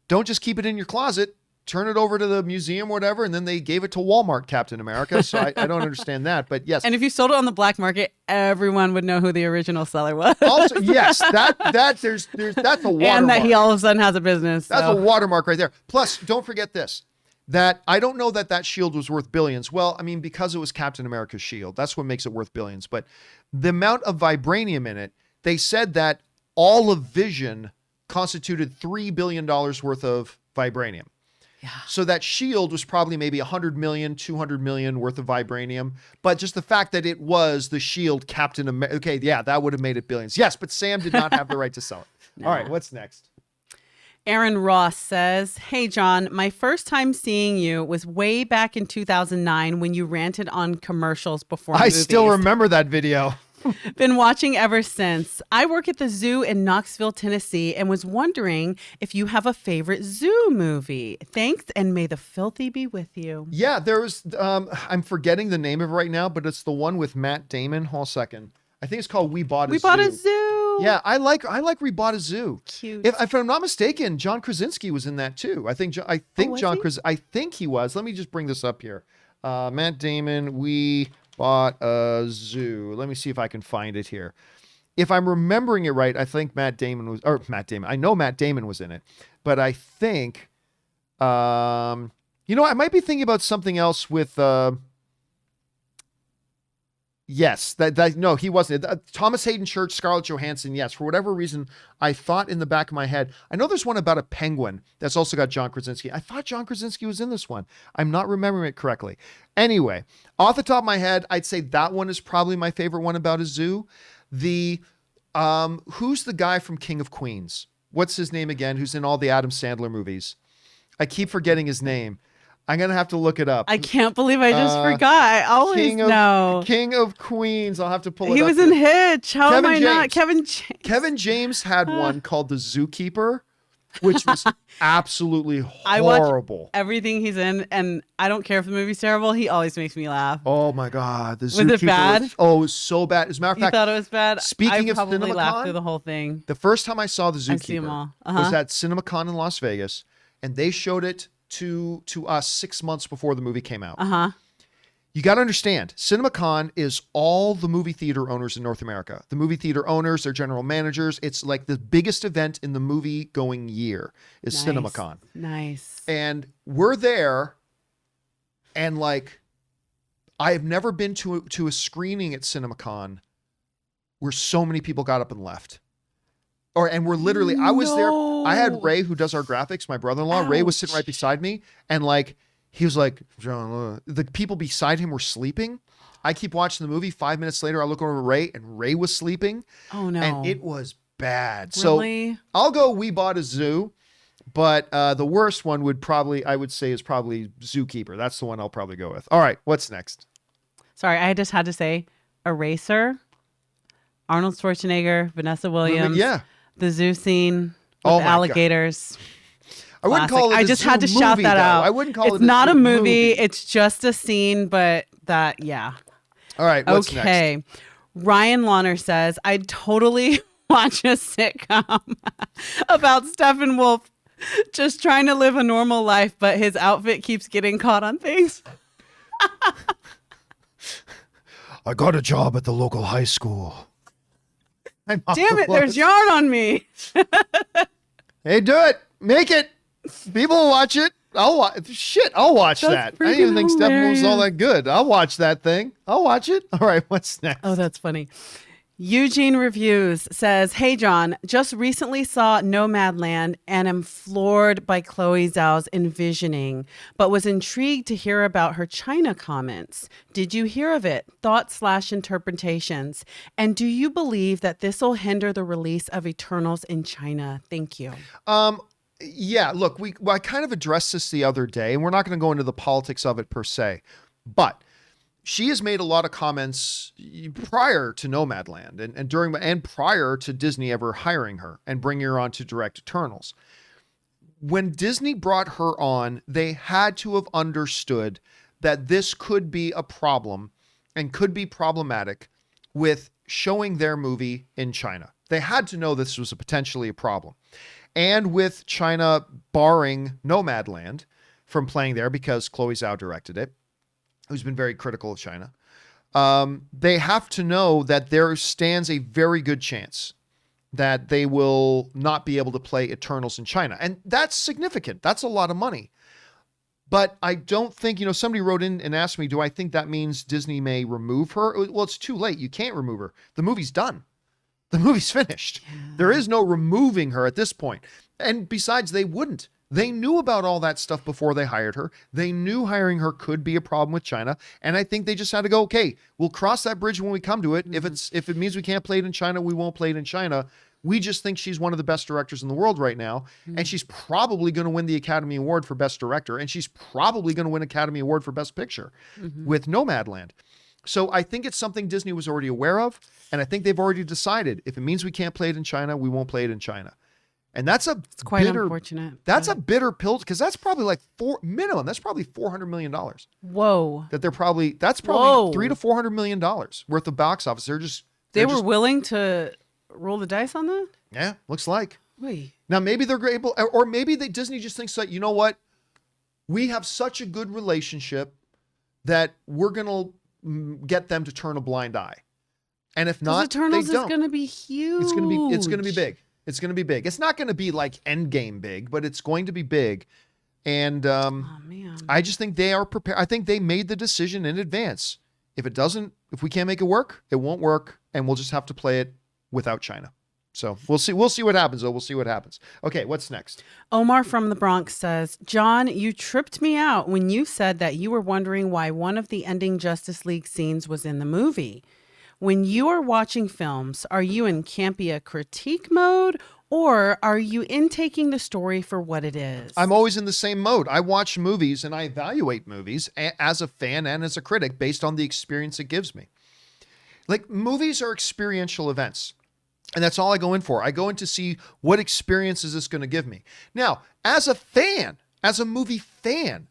S1: don't just keep it in your closet. Turn it over to the museum or whatever, and then they gave it to Walmart Captain America. So I don't understand that, but yes.
S2: And if you sold it on the black market, everyone would know who the original seller was.
S1: Also, yes, that's a watermark.
S2: And that he all of a sudden has a business.
S1: That's a watermark right there. Plus, don't forget this, that I don't know that shield was worth billions. Well, I mean, because it was Captain America's shield, that's what makes it worth billions. But the amount of vibranium in it, they said that all of Vision constituted $3 billion worth of vibranium.
S2: Yeah.
S1: So that shield was probably maybe 100 million, 200 million worth of vibranium. But just the fact that it was the shield Captain America. Okay, yeah, that would have made it billions. Yes, but Sam did not have the right to sell it.
S2: No.
S1: All right, what's next?
S3: Aaron Ross says, "Hey, John, my first time seeing you was way back in 2009 when you ranted on commercials before
S1: I
S3: movies.
S1: still remember that video.
S3: Been watching ever since. I work at the zoo in Knoxville, Tennessee, and was wondering if you have a favorite zoo movie. Thanks, and may the filthy be with you."
S1: Yeah, there was, I'm forgetting the name of it right now, but it's the one with Matt Damon. Hold on a second. I think it's called We Bought a Zoo.
S3: We Bought a Zoo.
S1: Yeah, I like We Bought a Zoo.
S3: Cute.
S1: If I'm not mistaken, John Krasinski was in that too. I think he was. Let me just bring this up here. Matt Damon, We Bought a Zoo. Let me see if I can find it here. If I'm remembering it right, I think I know Matt Damon was in it, but I think, I might be thinking about something else with, yes, no, he wasn't. Thomas Hayden Church, Scarlett Johansson. Yes, for whatever reason, I thought in the back of my head. I know there's one about a penguin that's also got John Krasinski. I thought John Krasinski was in this one. I'm not remembering it correctly. Anyway, off the top of my head, I'd say that one is probably my favorite one about a zoo. The who's the guy from King of Queens? What's his name again? Who's in all the Adam Sandler movies? I keep forgetting his name. I'm going to have to look it up.
S3: I can't believe I just forgot. I always know.
S1: King of Queens. I'll have to pull it up.
S3: He was in Hitch. How am I not?
S1: Kevin James. Kevin James had one called The Zookeeper, which was absolutely horrible.
S3: Everything he's in, and I don't care if the movie's terrible. He always makes me laugh.
S1: Oh my God.
S3: Was it bad?
S1: It was so bad. As a matter of fact,
S3: you thought it was bad?
S1: Speaking
S3: I
S1: of
S3: probably laughed through
S1: CinemaCon,
S3: the whole thing.
S1: the first time I saw The
S3: I see 'em
S1: Zookeeper
S3: all.
S1: was at CinemaCon in Las Vegas, and they showed it to us 6 months before the movie came out. You got to understand, CinemaCon is all the movie theater owners in North America. The movie theater owners, their general managers. It's like the biggest event in the movie going year is CinemaCon.
S3: Nice.
S1: And we're there, and like, I have never been to a screening at CinemaCon where so many people got up and left. And we're literally, I was there. I had Ray, who does our graphics, my brother-in-law. Ray was sitting right beside me. And like, he was like, John, the people beside him were sleeping. I keep watching the movie. 5 minutes later, I look over at Ray, and Ray was sleeping.
S3: Oh no.
S1: And it was bad.
S3: Really?
S1: So I'll go We Bought a Zoo. But the worst one I would say is probably Zookeeper. That's the one I'll probably go with. All right, what's next?
S3: Sorry, I just had to say Eraser, Arnold Schwarzenegger, Vanessa Williams.
S1: Yeah.
S3: The zoo scene with alligators.
S1: I wouldn't call it
S3: I just had to shout that out.
S1: I wouldn't call it.
S3: It's not a movie. It's just a scene, but yeah.
S1: All right. What's
S3: next? Ryan Launer says, "I'd totally watch a sitcom about Steppenwolf just trying to live a normal life, but his outfit keeps getting caught on things."
S1: I got a job at the local high school.
S3: Damn it, there's yarn on me.
S1: Hey, do it. Make it. People will watch it. I'll watch that. I didn't even think Steppenwolf was all that good. I'll watch that thing. I'll watch it. All right, what's next?
S3: Oh, that's funny. Eugene Reviews says, "Hey, John, just recently saw Nomadland and am floored by Chloe Zhao's envisioning, but was intrigued to hear about her China comments. Did you hear of it? Thoughts/interpretations. And do you believe that this will hinder the release of Eternals in China? Thank you."
S1: Yeah, look, I kind of addressed this the other day, and we're not going to go into the politics of it per se, but she has made a lot of comments prior to Nomadland and prior to Disney ever hiring her and bringing her on to direct Eternals. When Disney brought her on, they had to have understood that this could be a problem and could be problematic with showing their movie in China. They had to know this was potentially a problem. And with China barring Nomadland from playing there because Chloe Zhao directed it, who's been very critical of China, they have to know that there stands a very good chance that they will not be able to play Eternals in China. And that's significant. That's a lot of money. But I don't think, somebody wrote in and asked me, do I think that means Disney may remove her? Well, it's too late. You can't remove her. The movie's done. The movie's finished. There is no removing her at this point. And besides, they wouldn't. They knew about all that stuff before they hired her. They knew hiring her could be a problem with China. And I think they just had to go, okay, we'll cross that bridge when we come to it. If it means we can't play it in China, we won't play it in China. We just think she's one of the best directors in the world right now. And she's probably going to win the Academy Award for Best Director. And she's probably going to win Academy Award for Best Picture with Nomadland. So I think it's something Disney was already aware of. And I think they've already decided if it means we can't play it in China, we won't play it in China. And that's it's
S3: quite unfortunate.
S1: That's a bitter pill because that's probably like minimum. That's probably $400 million.
S3: Whoa.
S1: That's probably $300 to $400 million worth of box office.
S3: They were willing to roll the dice on that?
S1: Yeah, looks like.
S3: Wait.
S1: Now maybe they're able, or maybe Disney just thinks that, you know what? We have such a good relationship that we're going to get them to turn a blind eye. And if not,
S3: Eternals
S1: they don't.
S3: is going to be huge.
S1: It's going to be big. It's going to be big. It's not going to be like Endgame big, but it's going to be big. And
S3: oh, man.
S1: I just think they are prepared. I think they made the decision in advance. If we can't make it work, it won't work. And we'll just have to play it without China. So we'll see. We'll see what happens, though. We'll see what happens. Okay, what's next?
S3: Omar from the Bronx says, John, you tripped me out when you said that you were wondering why one of the ending Justice League scenes was in the movie. When you are watching films, are you in Campia critique mode or are you intaking the story for what it is?
S1: I'm always in the same mode. I watch movies and I evaluate movies as a fan and as a critic based on the experience it gives me. Like, movies are experiential events. And that's all I go in for. I go in to see what experience is this going to give me. Now, as a fan, as a movie fan,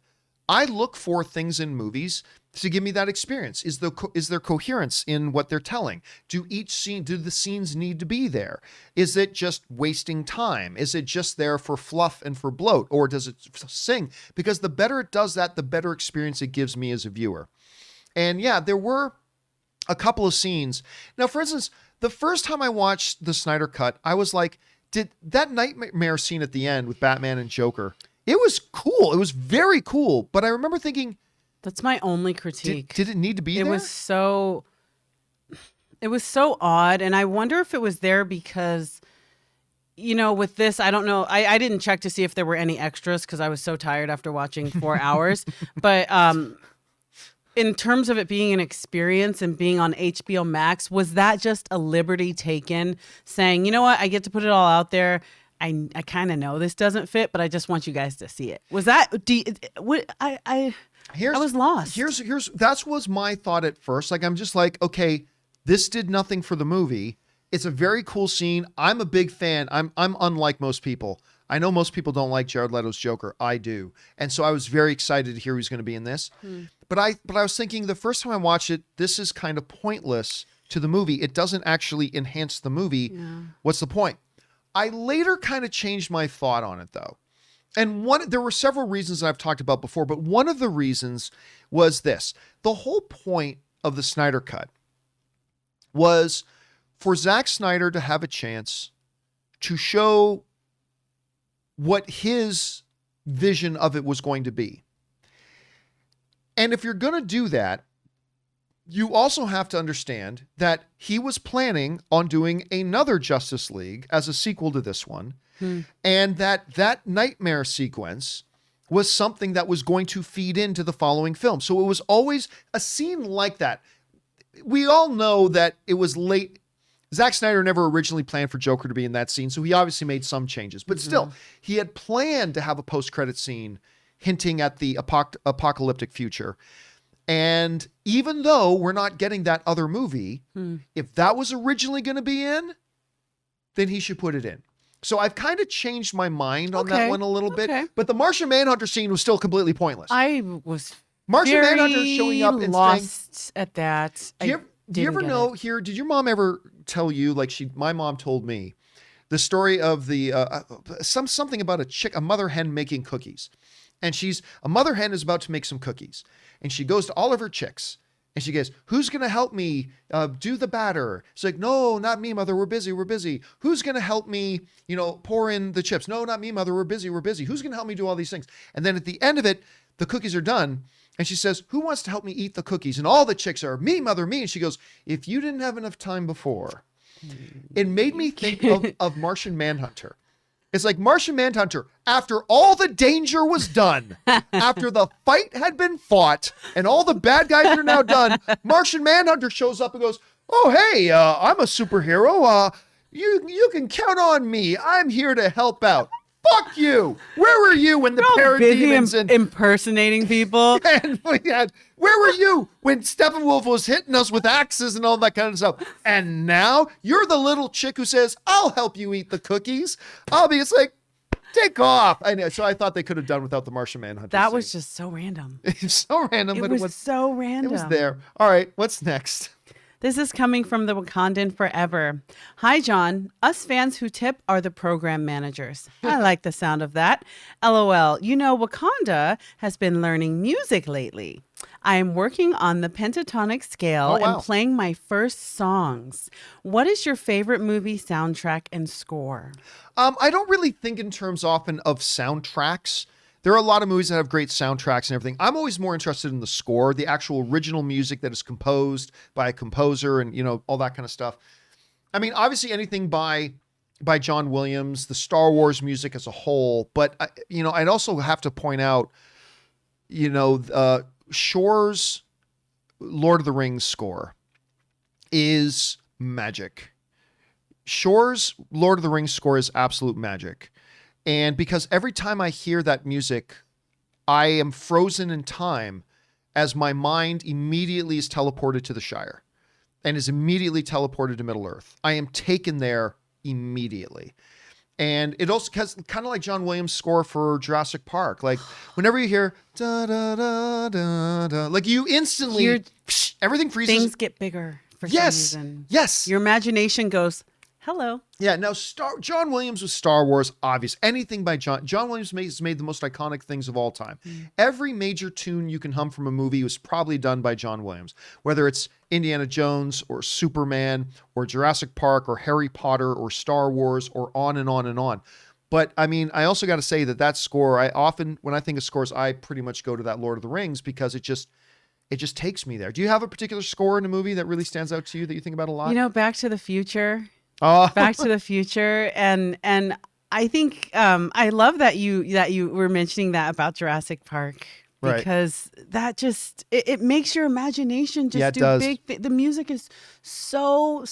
S1: I look for things in movies to give me that experience. Is there coherence in what they're telling? Do the scenes need to be there? Is it just wasting time? Is it just there for fluff and for bloat? Or does it sing? Because the better it does that, the better experience it gives me as a viewer. And yeah, there were a couple of scenes. Now, for instance, the first time I watched the Snyder Cut, I was like, did that nightmare scene at the end with Batman and Joker, it was cool. It was very cool. But I remember thinking,
S3: that's my only critique.
S1: Did it need to be there?
S3: It was so odd. And I wonder if it was there because, with this, I don't know. I didn't check to see if there were any extras because I was so tired after watching 4 hours. But in terms of it being an experience and being on HBO Max, was that just a liberty taken saying, you know what, I get to put it all out there. I kind of know this doesn't fit, but I just want you guys to see it. Was that, I was lost.
S1: That was my thought at first. Like, I'm just like, okay, this did nothing for the movie. It's a very cool scene. I'm a big fan. I'm unlike most people. I know most people don't like Jared Leto's Joker. I do. And so I was very excited to hear he was going to be in this. But I was thinking the first time I watched it, this is kind of pointless to the movie. It doesn't actually enhance the movie. Yeah. What's the point? I later kind of changed my thought on it, though. And there were several reasons I've talked about before, but one of the reasons was this. The whole point of the Snyder Cut was for Zack Snyder to have a chance to show what his vision of it was going to be. And if you're going to do that, you also have to understand that he was planning on doing another Justice League as a sequel to this one. And that nightmare sequence was something that was going to feed into the following film. So it was always a scene like that. We all know that it was late. Zack Snyder never originally planned for Joker to be in that scene, so he obviously made some changes. But still, he had planned to have a post-credit scene hinting at the apocalyptic future. And even though we're not getting that other movie, if that was originally going to be in, then he should put it in. So I've kind of changed my mind on that one a little bit. But the Martian Manhunter scene was still completely pointless.
S3: I was
S1: Martian Manhunter showing up and
S3: lost at that.
S1: Do you ever know here? Did your mom ever tell you, like my mom told me, the story of the something about a mother hen making cookies, and a mother hen is about to make some cookies, and she goes to all of her chicks. And she goes, who's going to help me do the batter? She's like, no, not me, mother. We're busy. Who's going to help me, pour in the chips? No, not me, mother. We're busy. Who's going to help me do all these things? And then at the end of it, the cookies are done. And she says, who wants to help me eat the cookies? And all the chicks are, me, mother, me. And she goes, if you didn't have enough time before, It made me think of Martian Manhunter. It's like Martian Manhunter, after all the danger was done, after the fight had been fought, and all the bad guys are now done, Martian Manhunter shows up and goes, "Oh, hey, I'm a superhero. You can count on me. I'm here to help out." Fuck you! Where were you when the parademons and
S2: impersonating people?
S1: and where were you when Steppenwolf was hitting us with axes and all that kind of stuff? And now you're the little chick who says, "I'll help you eat the cookies." It's like, take off. I know. So I thought they could have done without the Martian Manhunter.
S2: That was just so random.
S1: It's so random, but it was
S2: so random.
S1: It was there. All right, what's next?
S2: This is coming from the Wakandan Forever. Hi, John. Us fans who tip are the program managers. I like the sound of that. LOL. You know, Wakanda has been learning music lately. I am working on the pentatonic scale and playing my first songs. What is your favorite movie soundtrack and score?
S1: I don't really think in terms often of soundtracks. There are a lot of movies that have great soundtracks and everything. I'm always more interested in the score, the actual original music that is composed by a composer and, all that kind of stuff. I mean, obviously anything by John Williams, the Star Wars music as a whole. But, I'd also have to point out, Shore's Lord of the Rings score is magic. Shore's Lord of the Rings score is absolute magic. And because every time I hear that music, I am frozen in time as my mind immediately is teleported to the Shire and is immediately teleported to Middle Earth. I am taken there immediately. And it also has kind of like John Williams' score for Jurassic Park. Like whenever you hear da da da da da, like you instantly everything freezes.
S2: Things get bigger for some reason.
S1: Yes.
S2: Your imagination goes, hello.
S1: Yeah, now John Williams with Star Wars, obvious. Anything by John Williams has made the most iconic things of all time. Every major tune you can hum from a movie was probably done by John Williams, whether it's Indiana Jones or Superman or Jurassic Park or Harry Potter or Star Wars or on and on and on. But I mean, I also got to say that score, when I think of scores, I pretty much go to that Lord of the Rings because it just takes me there. Do you have a particular score in a movie that really stands out to you that you think about a lot?
S2: Back to the Future.
S1: Oh.
S2: Back to the Future, and I think I love that you were mentioning that about Jurassic Park because that just it makes your imagination just do big. The music is so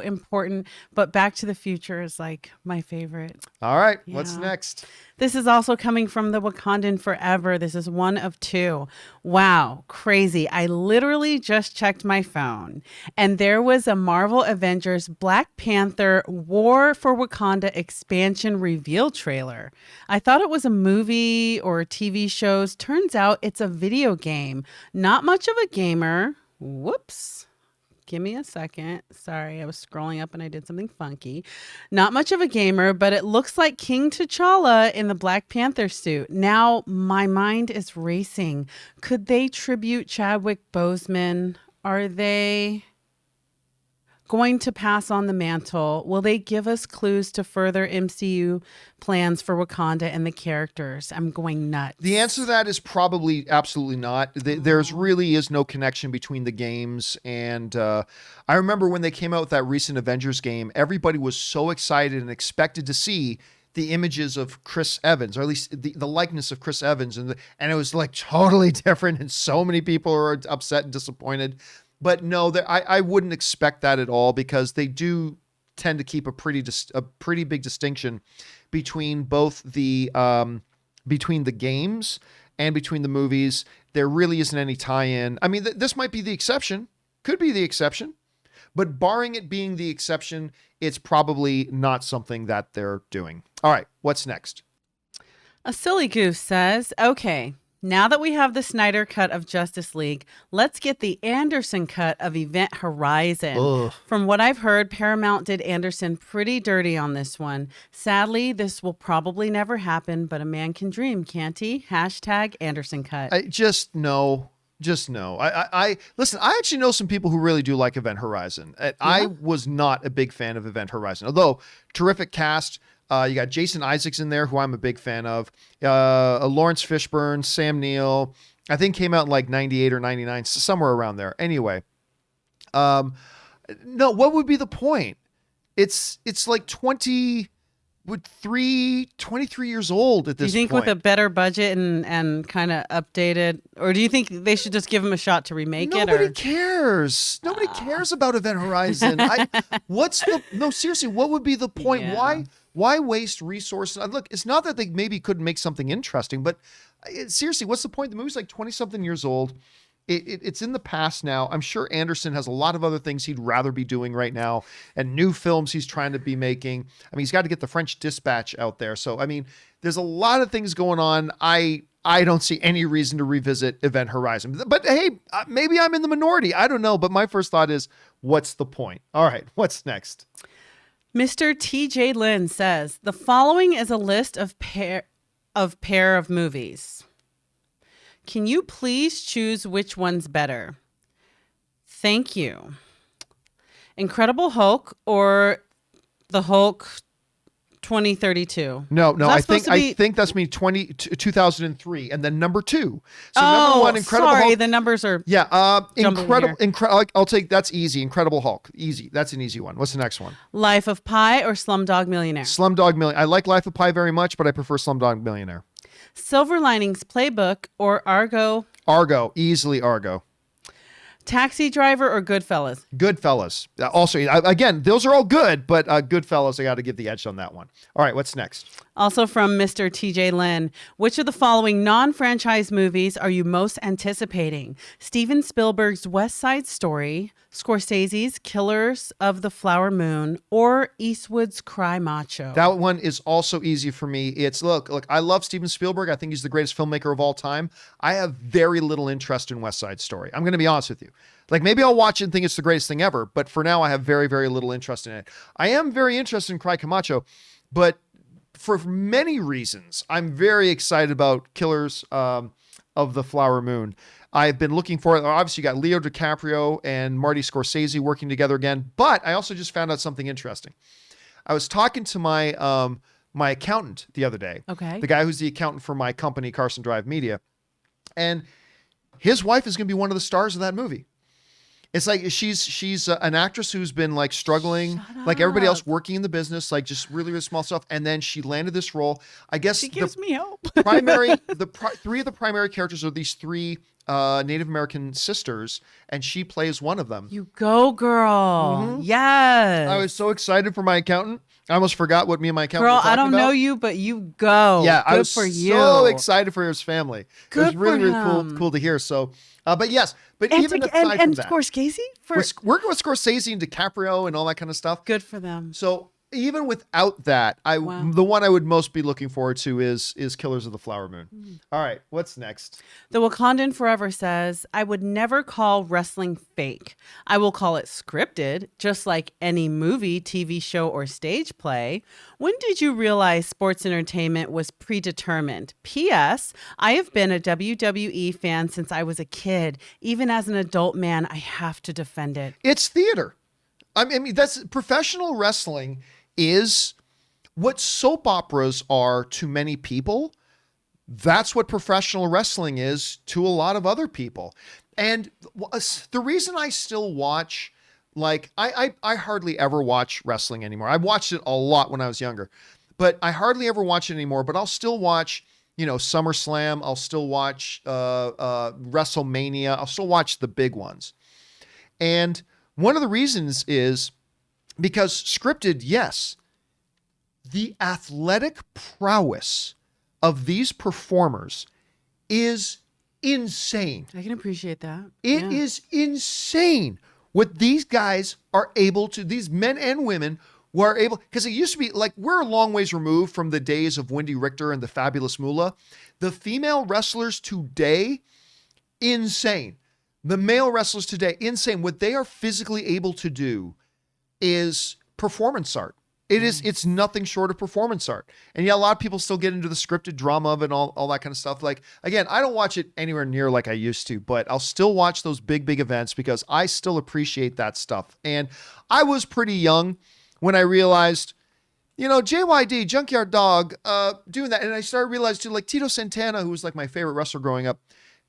S2: important, but Back to the Future is like my favorite.
S1: All right, what's next?
S2: This is also coming from the Wakandan Forever. This is one of two. Wow, crazy. I literally just checked my phone and there was a Marvel Avengers Black Panther War for Wakanda expansion reveal trailer. I thought it was a movie or TV shows. Turns out it's a video game. Not much of a gamer. Whoops. Give me a second. Sorry, I was scrolling up and I did something funky. Not much of a gamer, but it looks like King T'Challa in the Black Panther suit. Now, my mind is racing. Could they tribute Chadwick Boseman? Are they going to pass on the mantle? Will they give us clues to further MCU plans for Wakanda and the characters? I'm going nuts.
S1: The answer to that is probably absolutely not. There's really is no connection between the games. And I remember when they came out with that recent Avengers game, everybody was so excited and expected to see the images of Chris Evans, or at least the likeness of Chris Evans. And it was like totally different. And so many people are upset and disappointed. But no, I wouldn't expect that at all because they do tend to keep a pretty big distinction between both the games and between the movies. There really isn't any tie-in. I mean, this might be the exception, could be the exception, but barring it being the exception, it's probably not something that they're doing. All right, what's next?
S2: A silly goose says, okay, now that we have the Snyder cut of Justice League, let's get the Anderson cut of Event Horizon.
S1: Ugh.
S2: From what I've heard, Paramount did Anderson pretty dirty on this one. Sadly, this will probably never happen, but a man can dream, can't he? Hashtag Anderson cut.
S1: No. I listen, I actually know some people who really do like Event Horizon. I was not a big fan of Event Horizon, although terrific cast. You got Jason Isaacs in there, who I'm a big fan of. Lawrence Fishburne, Sam Neill. I think came out in like 98 or 99, somewhere around there. Anyway, No, what would be the point? It's like 23 years old at this point.
S2: Do you think with a better budget and kind of updated, or do you think they should just give him a shot to remake it?
S1: Nobody cares. Nobody cares about Event Horizon. No, seriously, what would be the point?
S2: Yeah.
S1: Why waste resources? Look, it's not that they maybe couldn't make something interesting, but seriously, what's the point? The movie's like 20-something years old. It's in the past now. I'm sure Anderson has a lot of other things he'd rather be doing right now and new films he's trying to be making. I mean, he's got to get the French Dispatch out there. So, I mean, there's a lot of things going on. I don't see any reason to revisit Event Horizon. But hey, maybe I'm in the minority. I don't know. But my first thought is, what's the point? All right, what's next?
S2: Mr. TJ Lynn says, the following is a list of pair of movies. Can you please choose which one's better? Thank you. Incredible Hulk or the Hulk 2032?
S1: No, I think that's me 2003 and then number 2. So number 1, Incredible
S2: sorry,
S1: Hulk.
S2: the numbers are
S1: Incredible. I'll take that's easy. Incredible Hulk, easy. That's an easy one. What's the next one?
S2: Life of Pi or Slumdog Millionaire?
S1: Slumdog Millionaire. I like Life of Pi very much, but I prefer Slumdog Millionaire.
S2: Silver Linings Playbook or Argo?
S1: Argo, easily Argo.
S2: Taxi Driver or Goodfellas?
S1: Goodfellas. Also, again, those are all good, but Goodfellas, I got to give the edge on that one. All right, what's next?
S2: Also from Mr. TJ Lynn, which of the following non-franchise movies are you most anticipating? Steven Spielberg's West Side Story, Scorsese's Killers of the Flower Moon, or Eastwood's Cry Macho?
S1: That one is also easy for me. It's look, I love Steven Spielberg. I think he's the greatest filmmaker of all time. I have very little interest in West Side Story. I'm going to be honest with you. Like maybe I'll watch it and think it's the greatest thing ever, but for now I have very, very little interest in it. I am very interested in Cry Camacho, but for many reasons, I'm very excited about Killers of the Flower Moon. I've been looking for it. Obviously, you got Leo DiCaprio and Marty Scorsese working together again, but I also just found out something interesting. I was talking to my my accountant the other day.
S2: Okay.
S1: The guy who's the accountant for my company, Carson Drive Media, and his wife is going to be one of the stars of that movie. It's like she's an actress who's been like struggling, like everybody else, working in the business, like just really, really small stuff. And then she landed this role. I guess
S2: She gives me hope.
S1: three of the primary characters are these 3 Native American sisters, and she plays one of them.
S2: You go, girl.
S1: Mhm.
S2: Yes.
S1: I was so excited for my accountant. I almost forgot what me and my accountant
S2: Girl,
S1: were talking
S2: I don't
S1: about.
S2: know you, but you go.
S1: Yeah,
S2: Good
S1: I was
S2: for you.
S1: so excited for his family. It was
S2: Good
S1: really,
S2: for
S1: really
S2: him.
S1: cool to hear. So, but yes, but
S2: And,
S1: even
S2: to,
S1: aside
S2: and
S1: from that,
S2: Scorsese?
S1: working with Scorsese and DiCaprio and all that kind of stuff.
S2: Good for them.
S1: So even without that,
S2: Wow.
S1: the one I would most be looking forward to is Killers of the Flower Moon. All right, what's next?
S2: The Wakandan Forever says, I would never call wrestling fake. I will call it scripted, just like any movie, TV show, or stage play. When did you realize sports entertainment was predetermined? P.S. I have been a WWE fan since I was a kid. Even as an adult man, I have to defend it.
S1: It's theater. I mean, that's professional wrestling is what soap operas are to many people. That's what professional wrestling is to a lot of other people. And the reason I still watch, like, I hardly ever watch wrestling anymore. I watched it a lot when I was younger, but I hardly ever watch it anymore. But I'll still watch, SummerSlam. I'll still watch WrestleMania. I'll still watch the big ones. And one of the reasons is because scripted, yes, the athletic prowess of these performers is insane.
S2: I can appreciate that.
S1: It is insane what these guys are able to, these men and women who are able, because it used to be like, we're a long ways removed from the days of Wendy Richter and the Fabulous Moolah. The female wrestlers today, insane. The male wrestlers today, insane. What they are physically able to do is performance art. It's nothing short of performance art. And yeah, a lot of people still get into the scripted drama of it and all that kind of stuff. Like, again, I don't watch it anywhere near like I used to, but I'll still watch those big events because I still appreciate that stuff. And I was pretty young when I realized, JYD, Junkyard Dog, doing that. And I started realizing too, like Tito Santana, who was like my favorite wrestler growing up,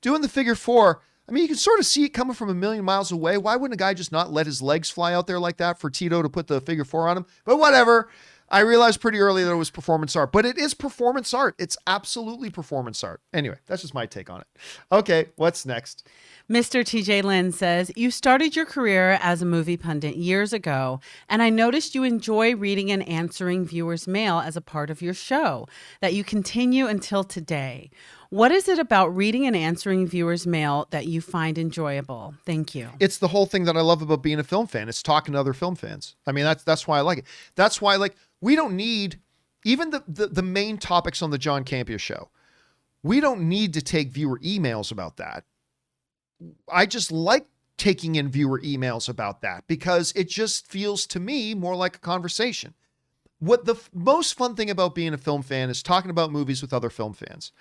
S1: doing the figure 4. I mean, you can sort of see it coming from a million miles away. Why wouldn't a guy just not let his legs fly out there like that for Tito to put the figure 4 on him? But whatever. I realized pretty early that it was performance art, but it is performance art. It's absolutely performance art. Anyway, that's just my take on it. Okay, what's next?
S3: Mr. TJ Lynn says, you started your career as a movie pundit years ago, and I noticed you enjoy reading and answering viewers' mail as a part of your show, that you continue until today. What is it about reading and answering viewers' mail that you find enjoyable? Thank you.
S1: It's the whole thing that I love about being a film fan. It's talking to other film fans. I mean, that's why I like it. That's why, like, we don't need, even the main topics on the John Campea Show, we don't need to take viewer emails about that. I just like taking in viewer emails about that because it just feels to me more like a conversation. What the most fun thing about being a film fan is talking about movies with other film fans.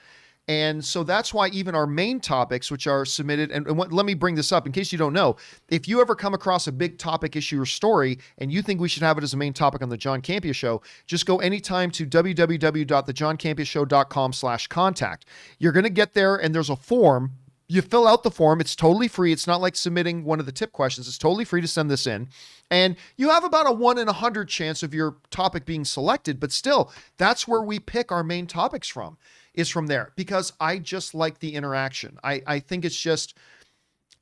S1: And so that's why even our main topics, which are submitted, let me bring this up in case you don't know, if you ever come across a big topic, issue, or story, and you think we should have it as a main topic on the John Campea Show, just go anytime to www.thejohncampeashow.com/contact. You're going to get there and there's a form. You fill out the form. It's totally free. It's not like submitting one of the tip questions. It's totally free to send this in. And you have about a 1 in 100 chance of your topic being selected, but still, that's where we pick our main topics from, is from there, because I just like the interaction. I think it's just,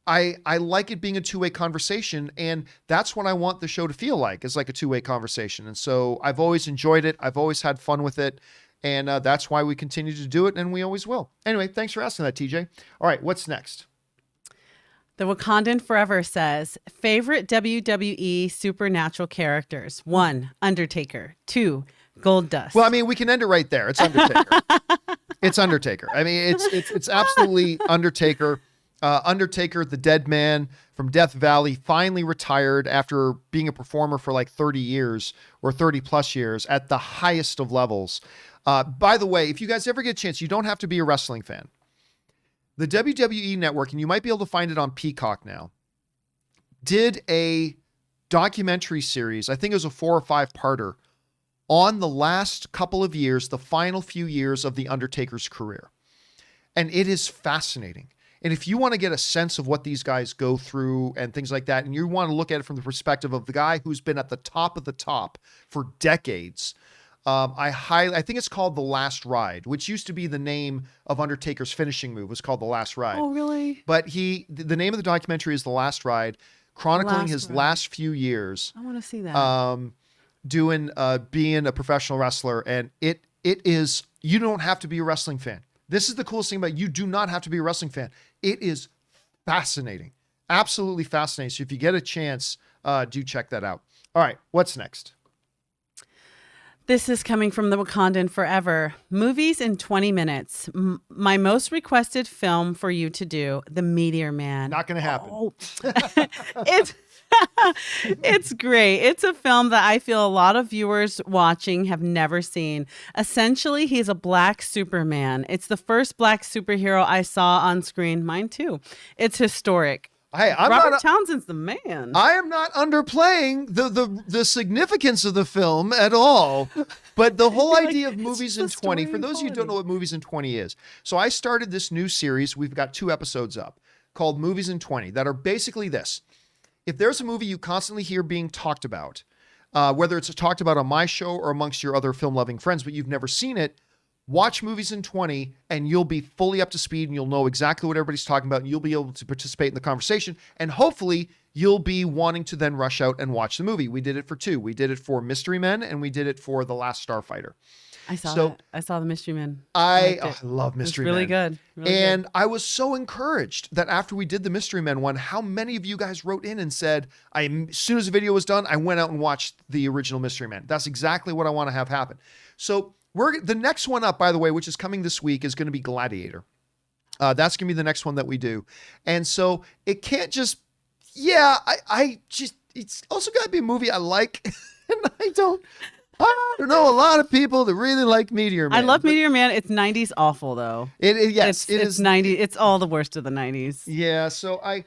S1: I like it being a two-way conversation, and that's what I want the show to feel like, is like a two-way conversation. And so I've always enjoyed it. I've always had fun with it. And that's why we continue to do it, and we always will. Anyway, thanks for asking that, TJ. All right, what's next?
S3: The Wakandan Forever says, favorite WWE supernatural characters? 1, Undertaker. 2, Goldust.
S1: Well, I mean, we can end it right there. It's Undertaker. It's Undertaker. I mean, it's absolutely Undertaker. Undertaker, the dead man from Death Valley, finally retired after being a performer for like 30 years or 30 plus years at the highest of levels. By the way, if you guys ever get a chance, you don't have to be a wrestling fan. The WWE Network, and you might be able to find it on Peacock now, did a documentary series, I think it was a 4 or 5-parter, on the last couple of years, the final few years of The Undertaker's career. And it is fascinating. And if you want to get a sense of what these guys go through and things like that, and you want to look at it from the perspective of the guy who's been at the top of the top for decades, I think it's called The Last Ride, which used to be the name of Undertaker's finishing move, was called The Last Ride.
S3: Oh, really?
S1: But the name of the documentary is The Last Ride, chronicling his last few years.
S3: I want to see that.
S1: Being a professional wrestler. And it is, you don't have to be a wrestling fan. This is the coolest thing about it. You do not have to be a wrestling fan. It is fascinating. Absolutely fascinating. So if you get a chance, do check that out. All right, what's next?
S3: This is coming from the Wakandan Forever. Movies in 20 minutes. My most requested film for you to do, The Meteor Man.
S1: Not going to happen.
S3: Oh. It's great. It's a film that I feel a lot of viewers watching have never seen. Essentially, he's a black Superman. It's the first black superhero I saw on screen. Mine too. It's historic.
S1: Hey,
S3: Robert Townsend's the man.
S1: I am not underplaying the significance of the film at all. But the whole idea of movies in 20, for those of you who don't know what movies in 20 is. So I started this new series. We've got 2 episodes up called Movies in 20 that are basically this. If there's a movie you constantly hear being talked about, whether it's talked about on my show or amongst your other film-loving friends, but you've never seen it, watch Movies in 20 and you'll be fully up to speed and you'll know exactly what everybody's talking about and you'll be able to participate in the conversation and hopefully you'll be wanting to then rush out and watch the movie. We did it for 2. We did it for Mystery Men and we did it for The Last Starfighter.
S3: I saw The Mystery Men.
S1: I love Mystery Men.
S3: Really good.
S1: And I was so encouraged that after we did the Mystery Men one, how many of you guys wrote in and said, as soon as the video was done, I went out and watched the original Mystery Men. That's exactly what I want to have happen. So the next one up, by the way, which is coming this week, is going to be Gladiator. That's going to be the next one that we do. And so it can't just, it's also got to be a movie I like. And I don't know a lot of people that really like Meteor Man.
S3: I love Meteor Man. It's 90s awful, though.
S1: Yes, it
S3: is
S1: is
S3: 90s. It's all the worst of the 90s.
S1: Yeah, so and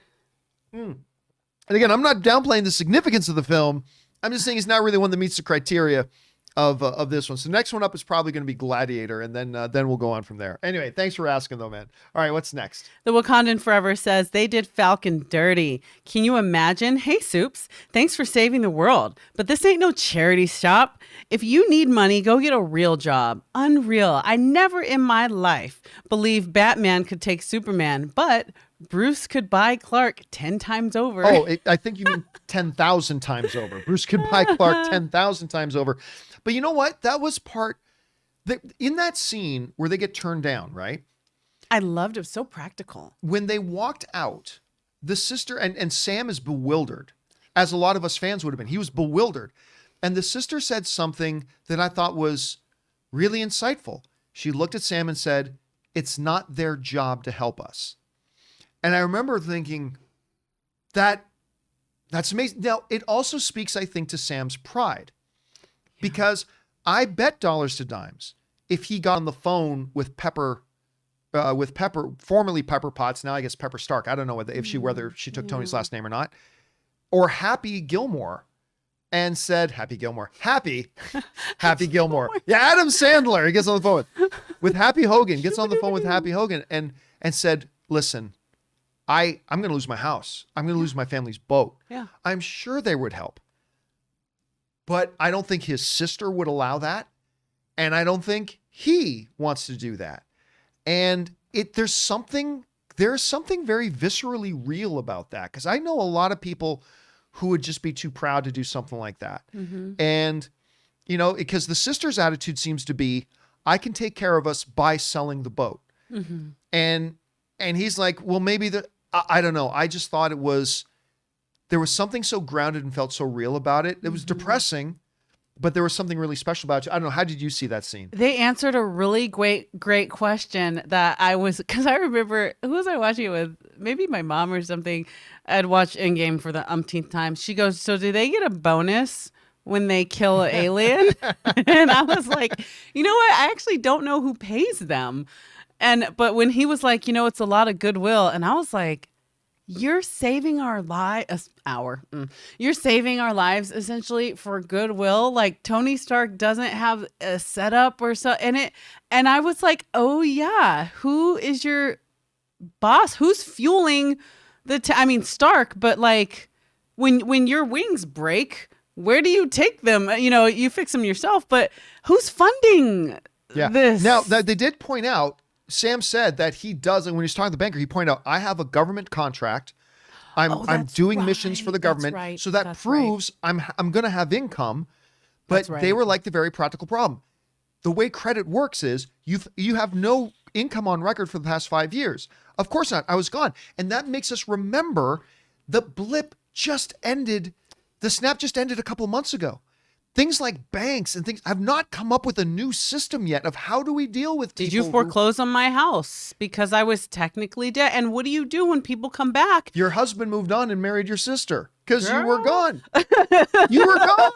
S1: again, I'm not downplaying the significance of the film. I'm just saying it's not really one that meets the criteria. of this one. So next one up is probably going to be Gladiator, and then we'll go on from there. Anyway, thanks for asking though, man. All right, what's next?
S2: The Wakandan Forever says they did Falcon dirty. Can you imagine? Hey, Soups, thanks for saving the world, but this ain't no charity shop. If you need money, go get a real job. Unreal. I never in my life believed Batman could take Superman, but Bruce could buy Clark 10 times over.
S1: Oh, I think you mean 10,000 times over. Bruce could buy Clark 10,000 times over. But you know what? That was part that in that scene where they get turned down, right?
S2: I loved it. It was so practical.
S1: When they walked out, the sister and Sam is bewildered, as a lot of us fans would have been. He was bewildered. And the sister said something that I thought was really insightful. She looked at Sam and said, "It's not their job to help us." And I remember thinking that's amazing. Now, it also speaks, I think, to Sam's pride. Because I bet dollars to dimes if he got on the phone with Pepper, formerly Pepper Potts, now I guess Pepper Stark. I don't know whether she took Tony's last name or not, or Happy Gilmore, and said, Happy Gilmore. Yeah, Adam Sandler. He gets on the phone with Happy Hogan, gets on the phone with Happy Hogan and said, "Listen, I'm going to lose my house. I'm going to lose my family's boat."
S2: Yeah.
S1: I'm sure they would help. But I don't think his sister would allow that. And I don't think he wants to do that. And there's something very viscerally real about that. Because I know a lot of people who would just be too proud to do something like that.
S2: Mm-hmm.
S1: And, because the sister's attitude seems to be, I can take care of us by selling the boat.
S2: Mm-hmm.
S1: And he's like, well, maybe I don't know. I just thought there was something so grounded and felt so real about it. It was depressing, but there was something really special about it. I don't know. How did you see that scene?
S2: They answered a really great question that because I remember, who was I watching it with? Maybe my mom or something. I'd watched Endgame for the umpteenth time. She goes, "So do they get a bonus when they kill an alien?" And I was like, you know what? I actually don't know who pays them. But when he was like, it's a lot of goodwill. And I was like, you're saving our lives, you're saving our lives essentially for goodwill. Like Tony Stark doesn't have a setup or so. And I was like, oh yeah, who is your boss? Who's fueling Stark, but like when your wings break, where do you take them? You fix them yourself, but who's funding this?
S1: Now they did point out, Sam said that he doesn't, when he's talking to the banker, he pointed out, I have a government contract. I'm doing missions for the government.
S2: Right.
S1: So that proves I'm going to have income. But they were like the very practical problem. The way credit works is you have no income on record for the past 5 years. Of course not. I was gone. And that makes us remember the blip just ended. The snap just ended a couple of months ago. Things like banks and things have not come up with a new system yet of how do we deal with people.
S2: Did you foreclose on my house because I was technically dead? And what do you do when people come back?
S1: Your husband moved on and married your sister because you were gone. You were gone.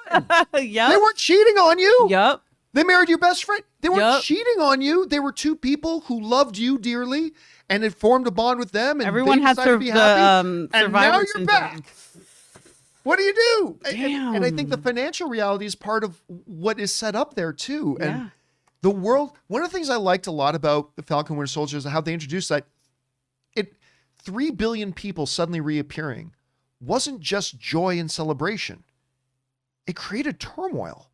S2: Yep.
S1: They weren't cheating on you.
S2: Yep.
S1: They married your best friend. They weren't cheating on you. They were two people who loved you dearly and had formed a bond with them. And
S2: everyone had to be happy.
S1: And now you're back. What do you do?
S2: Damn.
S1: And I think the financial reality is part of what is set up there too. And the world, one of the things I liked a lot about the Falcon Winter Soldier is how they introduced that 3 billion people suddenly reappearing wasn't just joy and celebration. It created turmoil.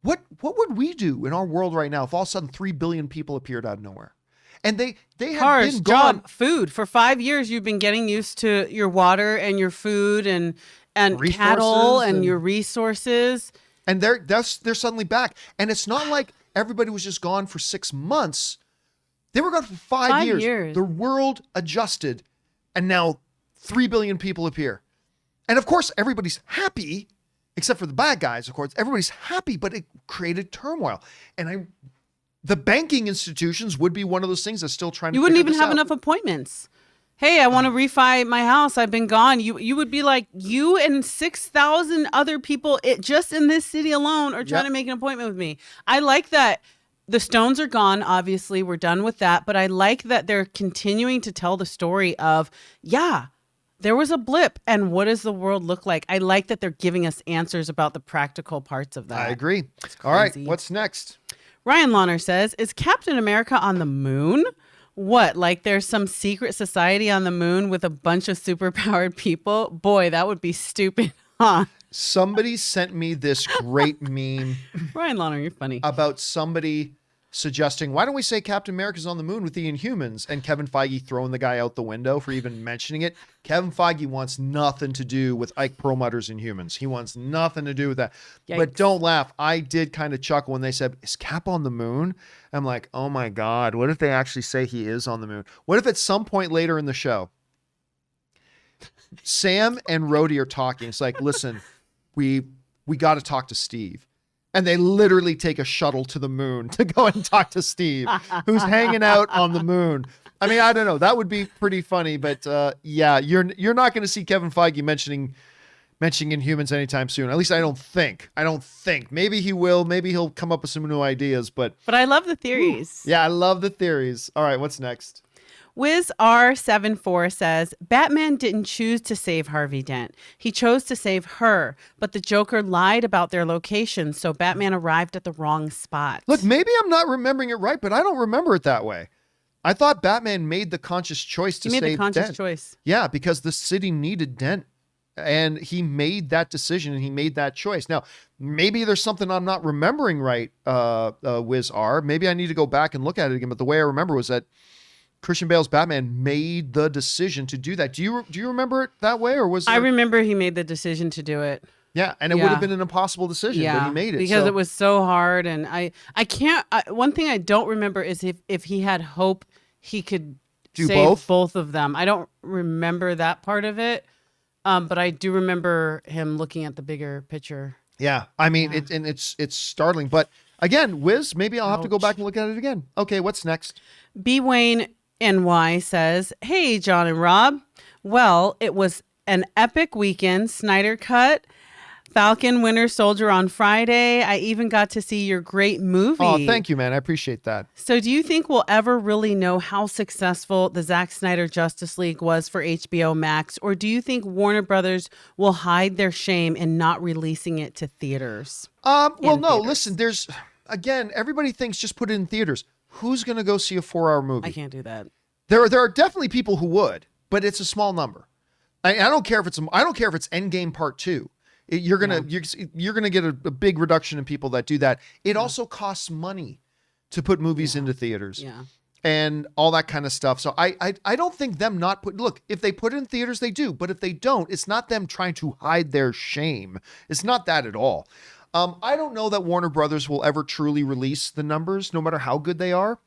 S1: What would we do in our world right now if all of a sudden 3 billion people appeared out of nowhere? And they had
S2: Cars,
S1: been gone.
S2: job, food. For 5 years, you've been getting used to your water and your food and cattle and your resources.
S1: And they're suddenly back. And it's not like everybody was just gone for 6 months. They were gone for 5 years. The world adjusted, and now 3 billion people appear. And of course, everybody's happy, except for the bad guys, of course. Everybody's happy, but it created turmoil. And the banking institutions would be one of those things that's still trying to.
S2: You wouldn't even have enough appointments. Hey, I want to refi my house. I've been gone. You would be like, you and 6,000 other people just in this city alone are trying to make an appointment with me. I like that. The Stones are gone. Obviously, we're done with that. But I like that they're continuing to tell the story of, there was a blip, and what does the world look like? I like that they're giving us answers about the practical parts of that.
S1: I agree. All right, what's next?
S2: Ryan Launer says, is Captain America on the moon? What, like there's some secret society on the moon with a bunch of superpowered people? Boy, that would be stupid, huh?
S1: Somebody sent me this great meme.
S2: Ryan Launer, you're funny.
S1: About somebody suggesting, why don't we say Captain America's on the moon with the Inhumans? And Kevin Feige throwing the guy out the window for even mentioning it. Kevin Feige wants nothing to do with Ike Perlmutter's Inhumans. He wants nothing to do with that.
S2: Yikes.
S1: But don't laugh. I did kind of chuckle when they said, is Cap on the moon? I'm like, oh my God, what if they actually say he is on the moon? What if at some point later in the show, Sam and Rhodey are talking. It's like, listen, we got to talk to Steve. And they literally take a shuttle to the moon to go and talk to Steve, who's hanging out on the moon. I mean, I don't know. That would be pretty funny. But yeah, you're not going to see Kevin Feige mentioning Inhumans anytime soon. At least I don't think. Maybe he will. Maybe he'll come up with some new ideas. But
S2: I love the theories.
S1: Yeah, I love the theories. All right, what's next?
S2: Wiz R74 says, Batman didn't choose to save Harvey Dent. He chose to save her, but the Joker lied about their location, so Batman arrived at the wrong spot.
S1: Look, maybe I'm not remembering it right, but I don't remember it that way. I thought Batman made the conscious choice to save Dent.
S2: He made the conscious choice.
S1: Yeah, because the city needed Dent. And he made that decision and he made that choice. Now, maybe there's something I'm not remembering right, Wiz R. Maybe I need to go back and look at it again. But the way I remember was that Christian Bale's Batman made the decision to do that. Do you remember it that way, or was
S2: I remember he made the decision to do it.
S1: Yeah, and it would have been an impossible decision, but he made it
S2: because it was so hard. And I can't. One thing I don't remember is if he had hope he could
S1: do
S2: save both of them. I don't remember that part of it, but I do remember him looking at the bigger picture.
S1: Yeah, I mean, it's startling. But again, Wiz, maybe I'll have to go back and look at it again. Okay, what's next?
S2: B. Wayne NY says, hey, John and Rob. Well, it was an epic weekend. Snyder cut, Falcon Winter Soldier on Friday. I even got to see your great movie.
S1: Oh, thank you, man. I appreciate that.
S2: So do you think we'll ever really know how successful the Zack Snyder Justice League was for HBO Max? Or do you think Warner Brothers will hide their shame in not releasing it to theaters?
S1: Listen, again, everybody thinks just put it in theaters. Who's going to go see a 4-hour movie?
S2: I can't do that.
S1: There are definitely people who would, but it's a small number. I don't care if it's Endgame Part 2. You're gonna get a big reduction in people that do that. It also costs money to put movies into theaters, and all that kind of stuff. So I don't think them not put. Look, if they put it in theaters, they do. But if they don't, it's not them trying to hide their shame. It's not that at all. I don't know that Warner Brothers will ever truly release the numbers, no matter how good they are.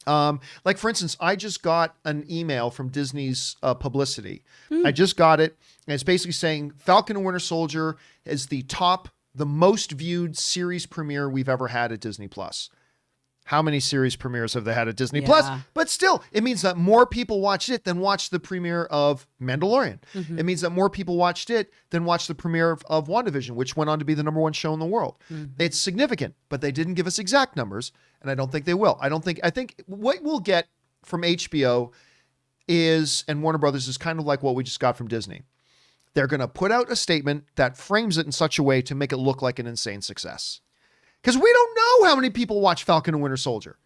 S1: Like, for instance, I just got an email from Disney's publicity. I just got it. And it's basically saying Falcon and Winter Soldier is the most viewed series premiere we've ever had at Disney Plus. How many series premieres have they had at Disney Plus? But still, it means that more people watched it than watched the premiere of Mandalorian. Mm-hmm. It means that more people watched it than watched the premiere of WandaVision, which went on to be the number one show in the world. Mm-hmm. It's significant, but they didn't give us exact numbers, and I don't think they will. I think what we'll get from HBO and Warner Brothers is kind of like what we just got from Disney. They're going to put out a statement that frames it in such a way to make it look like an insane success. Because we don't know how many people watch Falcon and Winter Soldier.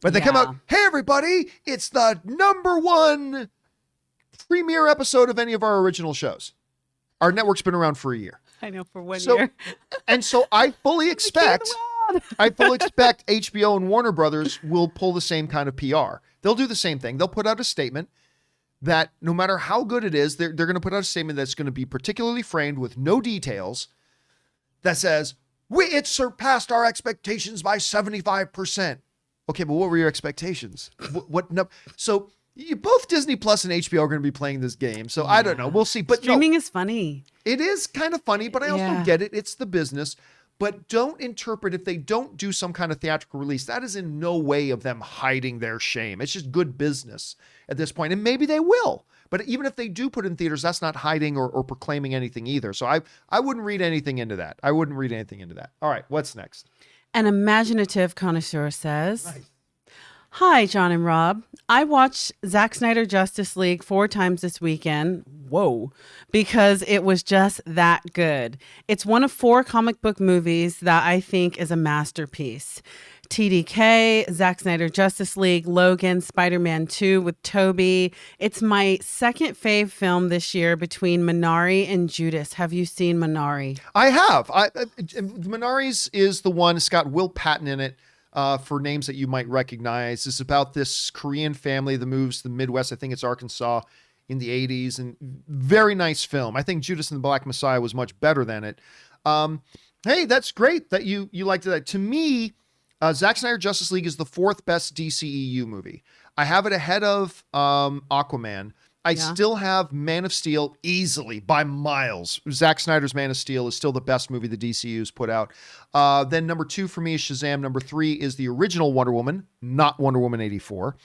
S1: But they come out, hey, everybody, it's the number one premiere episode of any of our original shows. Our network's been around for a year.
S2: I know, for 1 year.
S1: And so I fully expect HBO and Warner Brothers will pull the same kind of PR. They'll do the same thing. They'll put out a statement that no matter how good it is, they're going to put out a statement that's going to be particularly framed with no details that says, it surpassed our expectations by 75%. Okay, but what were your expectations? What no? So both Disney Plus and HBO are going to be playing this game. So I don't know. We'll see. But
S2: streaming is funny.
S1: It is kind of funny, but I also get it. It's the business. But don't interpret if they don't do some kind of theatrical release. That is in no way of them hiding their shame. It's just good business at this point. And maybe they will. But even if they do put it in theaters, that's not hiding or proclaiming anything either. So I wouldn't read anything into that. All right, what's next?
S2: An imaginative connoisseur says,
S3: Hi, John and Rob. I watched Zack Snyder Justice League 4 times this weekend. Whoa. Because it was just that good. It's one of 4 comic book movies that I think is a masterpiece. TDK, Zack Snyder Justice League, Logan, Spider-Man 2 with Toby. It's my second fave film this year between Minari and Judas. Have you seen Minari?
S1: I have. Minari's is the one. It's got Will Patton in it. For names that you might recognize. It's about this Korean family that moves to the Midwest. I think it's Arkansas in the 80s, and very nice film. I think Judas and the Black Messiah was much better than it. Hey, that's great that you liked that. To me, Zack Snyder Justice League is the 4th best DCEU movie. I have it ahead of Aquaman. I still have Man of Steel easily by miles. Zack Snyder's Man of Steel is still the best movie the DCU's put out. Then number 2 for me is Shazam. Number 3 is the original Wonder Woman, not Wonder Woman 84.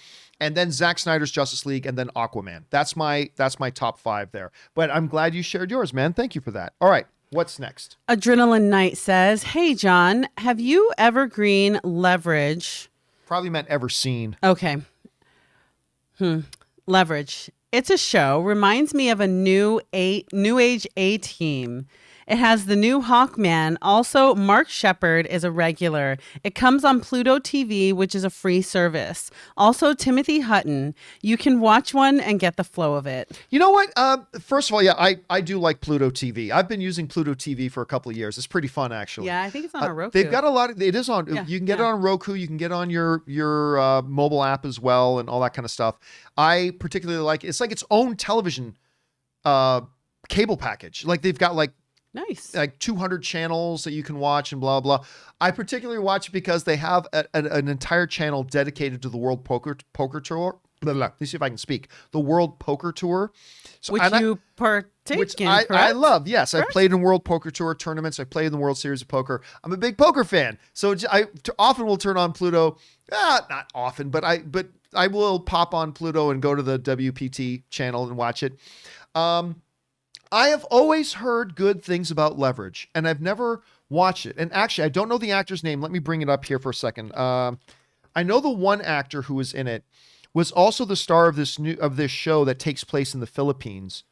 S1: And then Zack Snyder's Justice League, and then Aquaman. That's my top 5 there. But I'm glad you shared yours, man. Thank you for that. All right, what's next?
S3: Adrenaline Knight says, "Hey, John, have you evergreen Leverage?"
S1: Probably meant ever seen.
S3: Okay. Leverage. It's a show. Reminds me of a new age A-Team. It has the new Hawkman. Also, Mark Shepard is a regular. It comes on Pluto TV, which is a free service. Also, Timothy Hutton. You can watch one and get the flow of it.
S1: You know what? First of all, yeah, I do like Pluto TV. I've been using Pluto TV for a couple of years. It's pretty fun, actually.
S3: Yeah, I think it's on a Roku.
S1: They've got a lot of, it is on,
S3: Yeah,
S1: you can get it on Roku. You can get it on your mobile app as well and all that kind of stuff. I particularly like, it's like its own television cable package. Like they've got like 200 channels that you can watch and blah, blah. I particularly watch it because they have an entire channel dedicated to the World Poker Tour. Blah, blah. Let me see if I can speak. The World Poker Tour. So,
S3: which you partake in,
S1: I love. Yes,
S3: correct?
S1: I've played in World Poker Tour tournaments. I've played in the World Series of Poker. I'm a big poker fan. So I often will turn on Pluto. Not often, but I will pop on Pluto and go to the WPT channel and watch it. I have always heard good things about Leverage, and I've never watched it. And actually, I don't know the actor's name. Let me bring it up here for a second. I know the one actor who was in it was also the star of this show that takes place in the Philippines.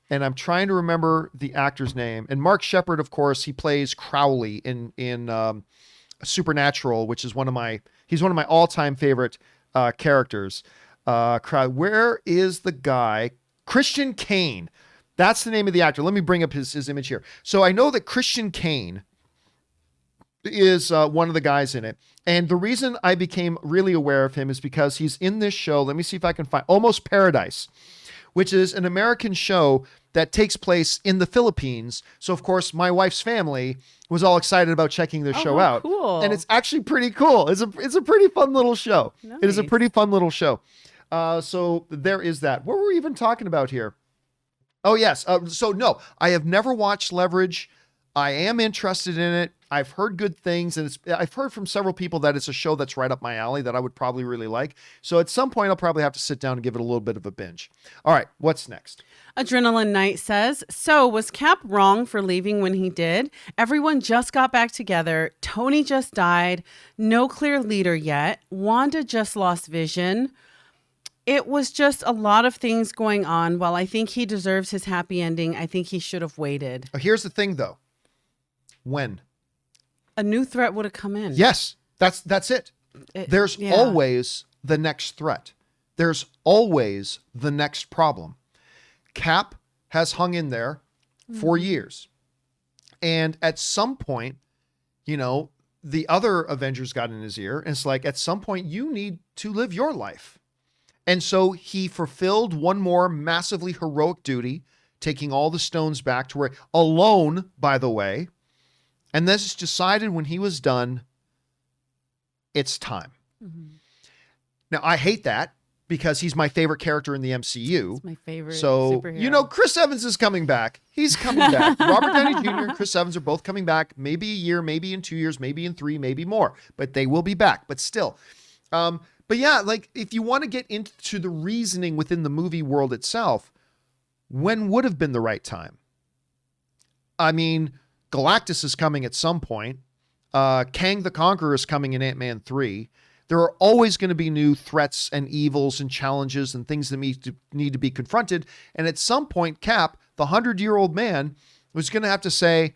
S1: And I'm trying to remember the actor's name. And Mark Shepard, of course, he plays Crowley in Supernatural, which is he's one of my all-time favorite characters. Where is the guy? Christian Kane. That's the name of the actor. Let me bring up his image here. So I know that Christian Kane is one of the guys in it. And the reason I became really aware of him is because he's in this show. Let me see if I can find Almost Paradise, which is an American show that takes place in the Philippines. So, of course, my wife's family was all excited about checking this show out.
S3: Cool.
S1: And it's actually pretty cool. It's a pretty fun little show.
S3: Nice.
S1: It is a pretty fun little show. So there is that. What were we even talking about here? Oh, yes. So, no, I have never watched Leverage. I am interested in it. I've heard good things, and I've heard from several people that it's a show that's right up my alley that I would probably really like. So at some point, I'll probably have to sit down and give it a little bit of a binge. All right, what's next?
S3: Adrenaline Knight says, "So was Cap wrong for leaving when he did? Everyone just got back together. Tony just died. No clear leader yet. Wanda just lost Vision. It was just a lot of things going on. While I think he deserves his happy ending, I think he should have waited."
S1: Here's the thing, though. When?
S3: A new threat would have come in.
S1: Yes, that's it. There's always the next threat. There's always the next problem. Cap has hung in there for years. And at some point, the other Avengers got in his ear. And it's like, at some point, you need to live your life. And so he fulfilled one more massively heroic duty, taking all the stones back to where, alone, by the way. And this decided when he was done, it's time. Mm-hmm. Now, I hate that because he's my favorite character in the MCU.
S3: It's my favorite
S1: superhero. Chris Evans is coming back. He's coming back. Robert Downey Jr. and Chris Evans are both coming back. Maybe a year, maybe in 2 years, maybe in 3, maybe more. But they will be back. But still. But yeah, like if you want to get into the reasoning within the movie world itself, when would have been the right time? I mean, Galactus is coming at some point. Kang the Conqueror is coming in Ant-Man 3. There are always going to be new threats and evils and challenges and things that need to be confronted. And at some point, Cap, the 100-year-old man, was going to have to say,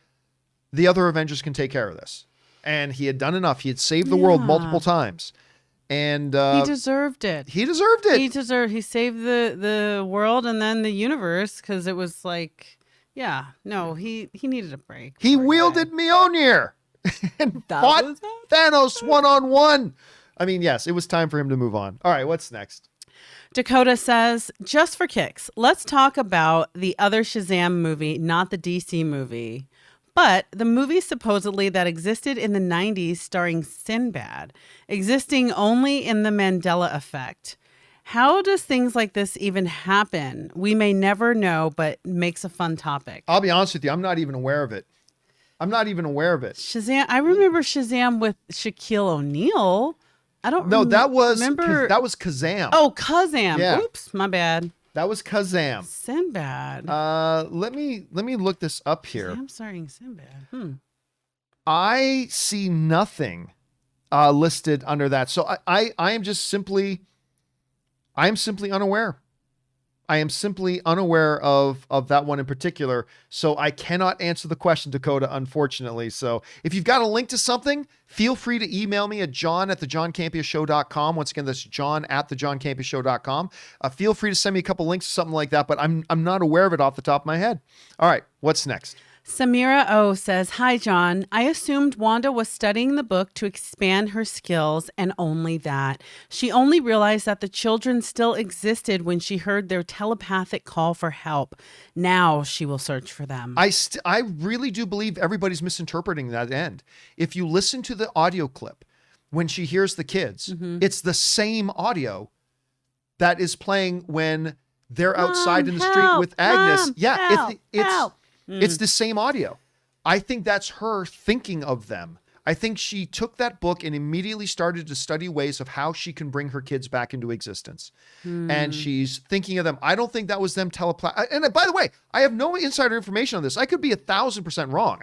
S1: the other Avengers can take care of this. And he had done enough. He had saved the world multiple times. And
S2: he deserved it.
S1: He deserved it.
S2: He saved the world and then the universe, because it was like, he needed a break.
S1: He wielded Mjolnir and fought Thanos one-on-one. I mean, yes, it was time for him to move on. All right, what's next?
S2: Dakota says, just for kicks, let's talk about the other Shazam movie, not the DC movie, but the movie supposedly that existed in the 90s starring Sinbad, existing only in the Mandela effect. How does things like this even happen? We may never know, but makes a fun topic.
S1: I'll be honest with you. I'm not even aware of it.
S2: Shazam. I remember Shazam with Shaquille O'Neal. I don't
S1: know. That was
S2: remember.
S1: That was Kazam.
S2: Oh, Kazam.
S1: Yeah.
S2: Oops, my bad.
S1: That was Kazam.
S2: Sinbad.
S1: Let me look this up here.
S2: I'm starting Sinbad.
S1: I see nothing listed under that. So I am simply unaware. I am simply unaware of that one in particular. So I cannot answer the question, Dakota, unfortunately. So if you've got a link to something, feel free to email me at john@thejohncampeashow.com. Once again, that's john@thejohncampeashow.com. Feel free to send me a couple links to something like that, but I'm not aware of it off the top of my head. All right, what's next?
S2: Samira O says, hi, John. I assumed Wanda was studying the book to expand her skills and only that. She only realized that the children still existed when she heard their telepathic call for help. Now she will search for them.
S1: I really do believe everybody's misinterpreting that end. If you listen to the audio clip, when she hears the kids, it's the same audio that is playing when they're outside in the street with Agnes. It's the same audio. I think that's her thinking of them. I think she took that book and immediately started to study ways of how she can bring her kids back into existence. And she's thinking of them. I don't think that was them And by the way, I have no insider information on this. I could be 1,000% wrong.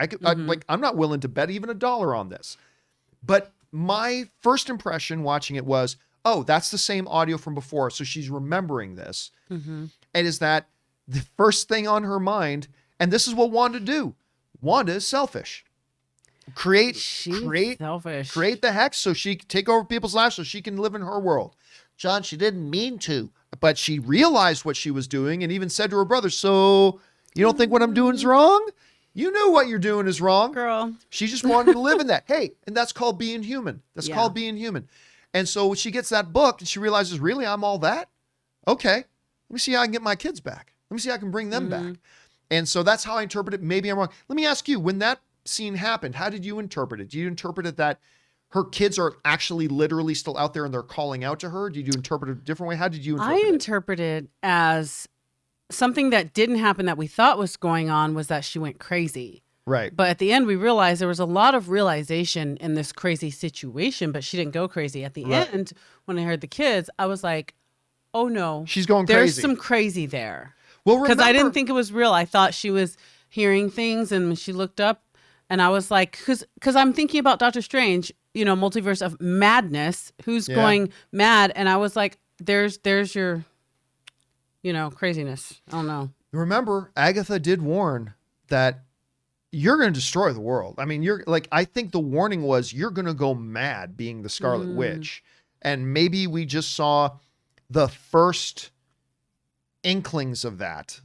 S1: I'm not willing to bet even $1 on this. But my first impression watching it was, oh, that's the same audio from before. So she's remembering this. And is that the first thing on her mind? And this is what Wanda do. Wanda is selfish. Create the hex so she can take over people's lives so she can live in her world. John, she didn't mean to, but she realized what she was doing and even said to her brother, so you don't think what I'm doing is wrong? You knew what you're doing is wrong.
S2: Girl.
S1: She just wanted to live in that. Hey, and that's called being human. Called being human. And so she gets that book and she realizes, really, I'm all that? Okay, let me see how I can get my kids back. Let me see how I can bring them back. And so that's how I interpret it. Maybe I'm wrong. Let me ask you, when that scene happened, how did you interpret it? Do you interpret it that her kids are actually literally still out there and they're calling out to her? Did you interpret it a different way? How did you interpret it?
S2: I interpreted as something that didn't happen that we thought was going on was that she went crazy.
S1: Right.
S2: But at the end, we realized there was a lot of realization in this crazy situation, but she didn't go crazy. At the end, when I heard the kids, I was like, oh no.
S1: She's going crazy.
S2: There's some crazy there.
S1: Well,
S2: because I didn't think it was real. I thought she was hearing things, and when she looked up, and I was like, because I'm thinking about Doctor Strange, multiverse of madness, who's going mad, and I was like, there's your, craziness. I don't know.
S1: Remember, Agatha did warn that you're going to destroy the world. I mean, I think the warning was you're going to go mad being the Scarlet Witch, and maybe we just saw the first inklings of that.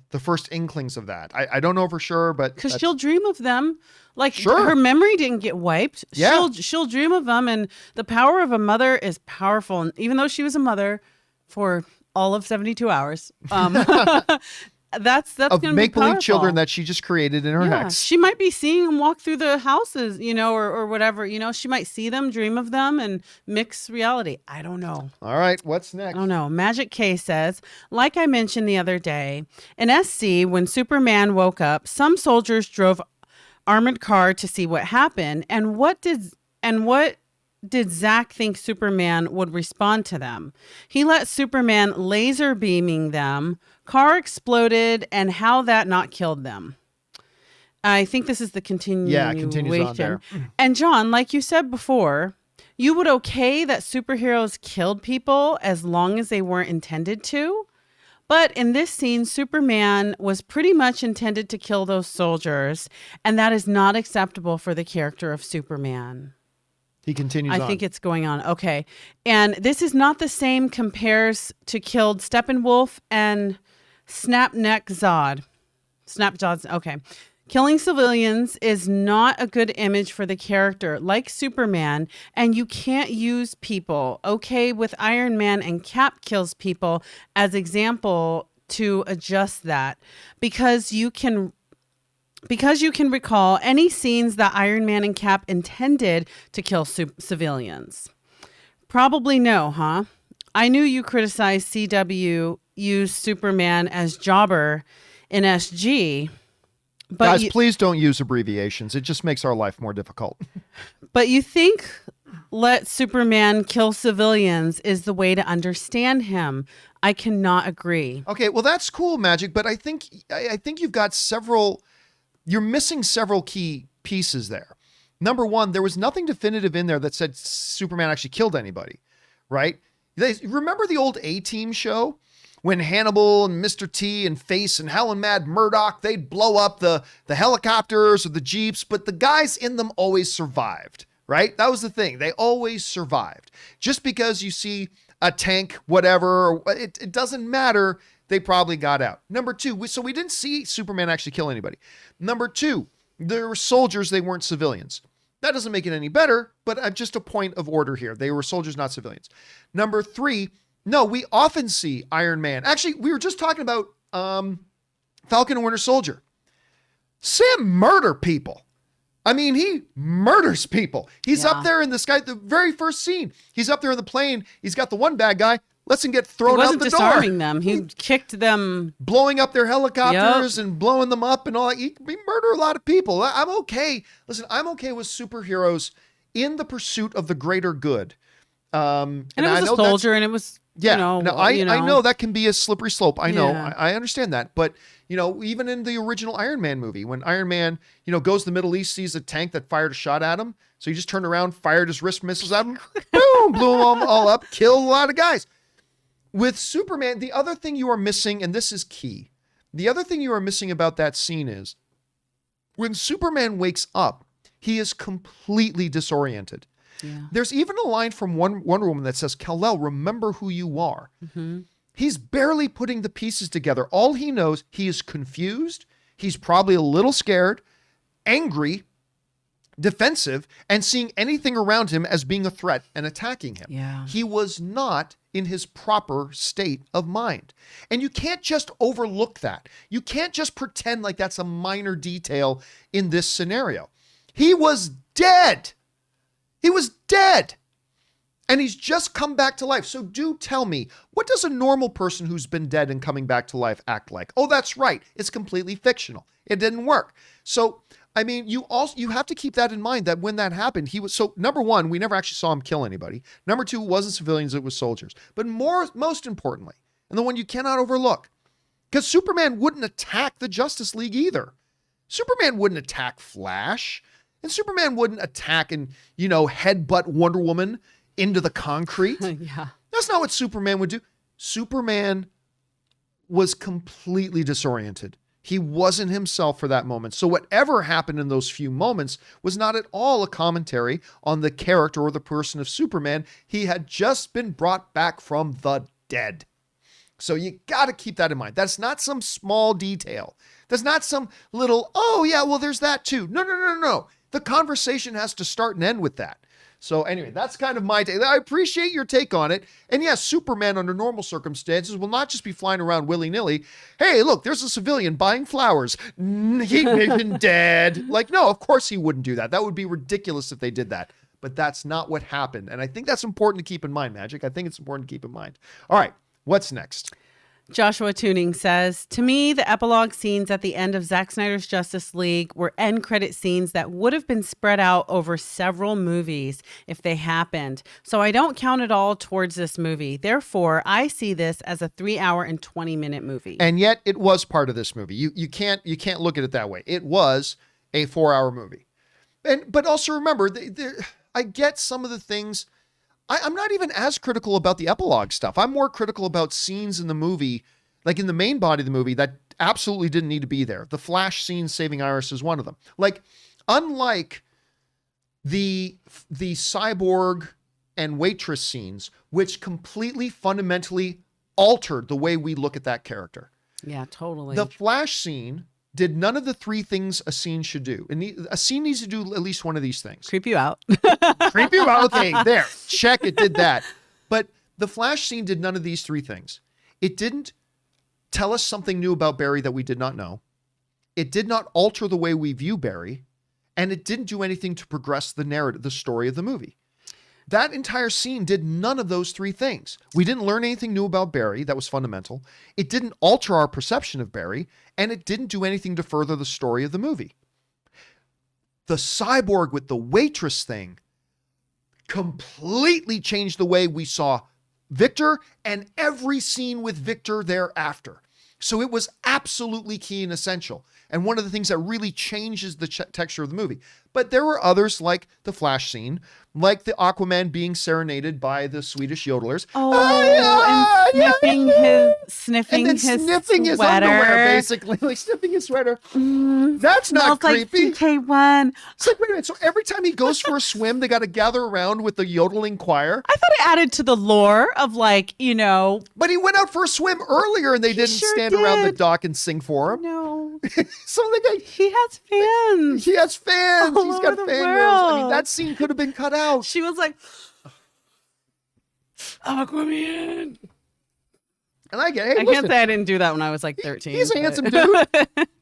S1: I don't know for sure, but
S2: because she'll dream of them. Her memory didn't get wiped. She'll dream of them, and the power of a mother is powerful. And even though she was a mother for all of 72 hours, that's going to be
S1: make-believe children that she just created in her hex.
S2: She might be seeing them walk through the houses, or whatever. She might see them, dream of them, and mix reality. I don't know.
S1: All right, what's next?
S2: I don't know. Magic K says, like I mentioned the other day, in SC, when Superman woke up, some soldiers drove armored car to see what happened, and what did Zach think Superman would respond to them? He let Superman laser beaming them. Car exploded, and how that not killed them. I think this is the continuation.
S1: Yeah, continues on there.
S2: And John, like you said before, You would okay that superheroes killed people as long as they weren't intended to. But in this scene, Superman was pretty much intended to kill those soldiers, and that is not acceptable for the character of Superman.
S1: He continues on.
S2: I think it's going on. Okay. And this is not the same compares to killed Steppenwolf and Snapneck Zod. Snapzod's okay. Killing civilians is not a good image for the character, like Superman, and you can't use people, okay, with Iron Man and Cap kills people as example to adjust that because you can recall any scenes that Iron Man and Cap intended to kill civilians. Probably no, huh? I knew you criticized CW used Superman as jobber in SG. But
S1: guys, please don't use abbreviations. It just makes our life more difficult.
S2: But you think let Superman kill civilians is the way to understand him. I cannot agree.
S1: Okay, well, that's cool, Magic, but I think you've got you're missing several key pieces there. Number one, there was nothing definitive in there that said Superman actually killed anybody, right? Remember the old A-Team show? When Hannibal and Mr. T and Face and Helen Mad Murdoch, they'd blow up the helicopters or the Jeeps, but the guys in them always survived, right? That was the thing. They always survived. Just because you see a tank, whatever, it doesn't matter. They probably got out. Number two, so we didn't see Superman actually kill anybody. Number two, there were soldiers. They weren't civilians. That doesn't make it any better, but just a point of order here. They were soldiers, not civilians. Number three, no, we often see Iron Man. Actually, we were just talking about Falcon and Winter Soldier. Sam murder people. I mean, he murders people. He's up there in the sky. The very first scene, he's up there in the plane. He's got the one bad guy. Lets him get thrown out the door.
S2: He wasn't disarming them. He kicked them.
S1: Blowing up their helicopters and blowing them up and all that. He murder a lot of people. I'm okay. Listen, I'm okay with superheroes in the pursuit of the greater good.
S2: And it was a soldier and it was...
S1: Yeah, I know that can be a slippery slope. I know,
S2: Yeah.
S1: I understand that. But, even in the original Iron Man movie, when Iron Man, goes to the Middle East, sees a tank that fired a shot at him. So he just turned around, fired his wrist missiles at him, boom, blew them all up, killed a lot of guys. With Superman, the other thing you are missing, and this is key, the other thing you are missing about that scene is when Superman wakes up, he is completely disoriented.
S2: Yeah.
S1: There's even a line from Wonder Woman that says, Kal-El, remember who you are.
S2: Mm-hmm.
S1: He's barely putting the pieces together. All he knows, he is confused. He's probably a little scared, angry, defensive, and seeing anything around him as being a threat and attacking him.
S2: Yeah.
S1: He was not in his proper state of mind. And you can't just overlook that. You can't just pretend like that's a minor detail in this scenario. He was dead. He was dead. And he's just come back to life. So do tell me, what does a normal person who's been dead and coming back to life act like? Oh, that's right. It's completely fictional. It didn't work. So, I mean, you have to keep that in mind that when that happened, number one, we never actually saw him kill anybody. Number two, it wasn't civilians, it was soldiers. But most importantly, and the one you cannot overlook, because Superman wouldn't attack the Justice League either. Superman wouldn't attack Flash. And Superman wouldn't attack and, headbutt Wonder Woman into the concrete.
S2: Yeah.
S1: That's not what Superman would do. Superman was completely disoriented. He wasn't himself for that moment. So whatever happened in those few moments was not at all a commentary on the character or the person of Superman. He had just been brought back from the dead. So you got to keep that in mind. That's not some small detail. That's not some little, oh yeah, well there's that too. No. The conversation has to start and end with that. So anyway, that's kind of my take. I appreciate your take on it. And yes, Superman under normal circumstances will not just be flying around willy-nilly. Hey, look, there's a civilian buying flowers. He'd been dead. Like, no, of course he wouldn't do that. That would be ridiculous if they did that. But that's not what happened. And I think that's important to keep in mind, Magic. I think it's important to keep in mind. All right, what's next?
S2: Joshua Tuning says, to me, the epilogue scenes at the end of Zack Snyder's Justice League were end credit scenes that would have been spread out over several movies if they happened. So I don't count it all towards this movie. Therefore, I see this as a 3-hour and 20-minute movie.
S1: And yet it was part of this movie. You can't look at it that way. It was a 4-hour movie. But also remember, I get some of the things. I'm not even as critical about the epilogue stuff. I'm more critical about scenes in the movie, like in the main body of the movie, that absolutely didn't need to be there. The Flash scene saving Iris is one of them. Like, unlike the Cyborg and Waitress scenes, which completely fundamentally altered the way we look at that character.
S2: Yeah, totally.
S1: The Flash scene did none of the three things a scene should do. And a scene needs to do at least one of these things.
S2: Creep you out.
S1: Creep you out. Okay, there. Check. It did that. But the Flash scene did none of these three things. It didn't tell us something new about Barry that we did not know. It did not alter the way we view Barry. And it didn't do anything to progress the narrative, the story of the movie. That entire scene did none of those three things. We didn't learn anything new about Barry. That was fundamental. It didn't alter our perception of Barry, and it didn't do anything to further the story of the movie. The Cyborg with the Waitress thing completely changed the way we saw Victor and every scene with Victor thereafter. So it was absolutely key and essential. And one of the things that really changes the texture of the movie. But there were others like the Flash scene, like the Aquaman being serenaded by the Swedish yodelers.
S2: Sniffing
S1: his
S2: sweater.
S1: underwear, basically. Like sniffing his sweater. That's not creepy.
S2: Like CK1.
S1: It's like, wait a minute. So every time he goes for a swim, they got to gather around with the yodeling choir.
S2: I thought it added to the lore of like, you know.
S1: But he went out for a swim earlier and they didn't stand around the dock and sing for him.
S2: No.
S1: So they got,
S2: he has fans.
S1: He has fans. He's got
S2: the
S1: fan
S2: world.
S1: girls. I mean, that scene could have been cut out.
S2: She was like, Aquaman.
S1: And I get, hey,
S2: I can't say I didn't do that when I was like 13.
S1: He's a handsome dude.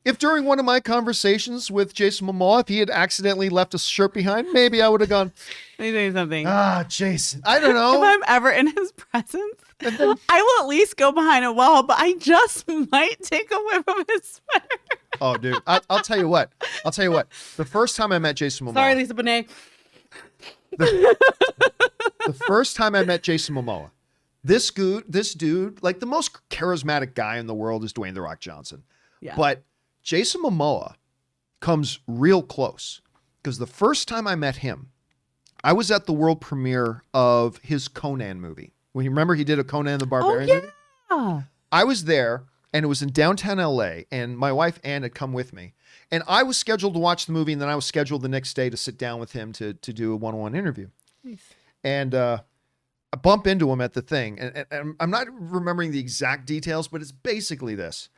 S1: If during one of my conversations with Jason Momoa, if he had accidentally left a shirt behind, maybe I would have gone,
S2: let me tell you something.
S1: Jason. I don't know.
S2: If I'm ever in his presence, I will at least go behind a wall, but I just might take a whiff of his sweater.
S1: Oh, dude. I'll tell you what. The first time I met Jason Momoa.
S2: Sorry, Lisa Bonet.
S1: The first time I met Jason Momoa, this dude, like the most charismatic guy in the world is Dwayne "The Rock" Johnson.
S2: Yeah.
S1: But Jason Momoa comes real close because the first time I met him, I was at the world premiere of his Conan movie. When you remember he did a Conan the Barbarian movie? I was there and it was in downtown LA and my wife Ann had come with me. And I was scheduled to watch the movie and then I was scheduled the next day to sit down with him to do a one-on-one interview. Nice. And I bump into him at the thing. And I'm not remembering the exact details, but it's basically this.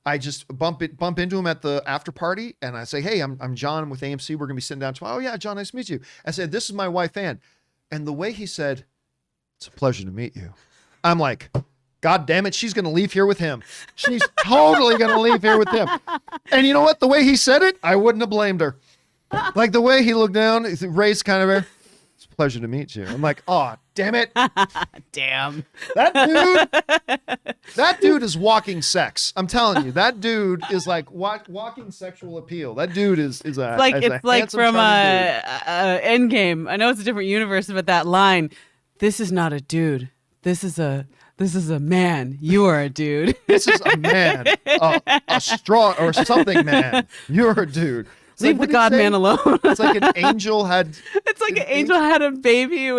S1: I just bump into him at the after party and I say, hey, I'm John. I'm with AMC. We're going to be sitting down tomorrow. Oh, yeah, John, nice to meet you. I said, this is my wife, Ann. And the way he said, it's a pleasure to meet you. I'm like, God damn it, she's going to leave here with him. She's totally going to leave here with him. And you know what? The way he said it, I wouldn't have blamed her. Like the way he looked down, raised kind of it's a pleasure to meet you. I'm like, oh, damn it.
S2: Damn.
S1: That dude is walking sex. I'm telling you, that dude is like walking sexual appeal. That dude is
S2: it's like from Endgame. I know it's a different universe, but that line, this is not a dude. This is a man. You are a dude.
S1: This is a man. A straw or something man. You're a dude.
S2: Leave the God man alone.
S1: It's like an angel had.
S2: It's like an angel had a baby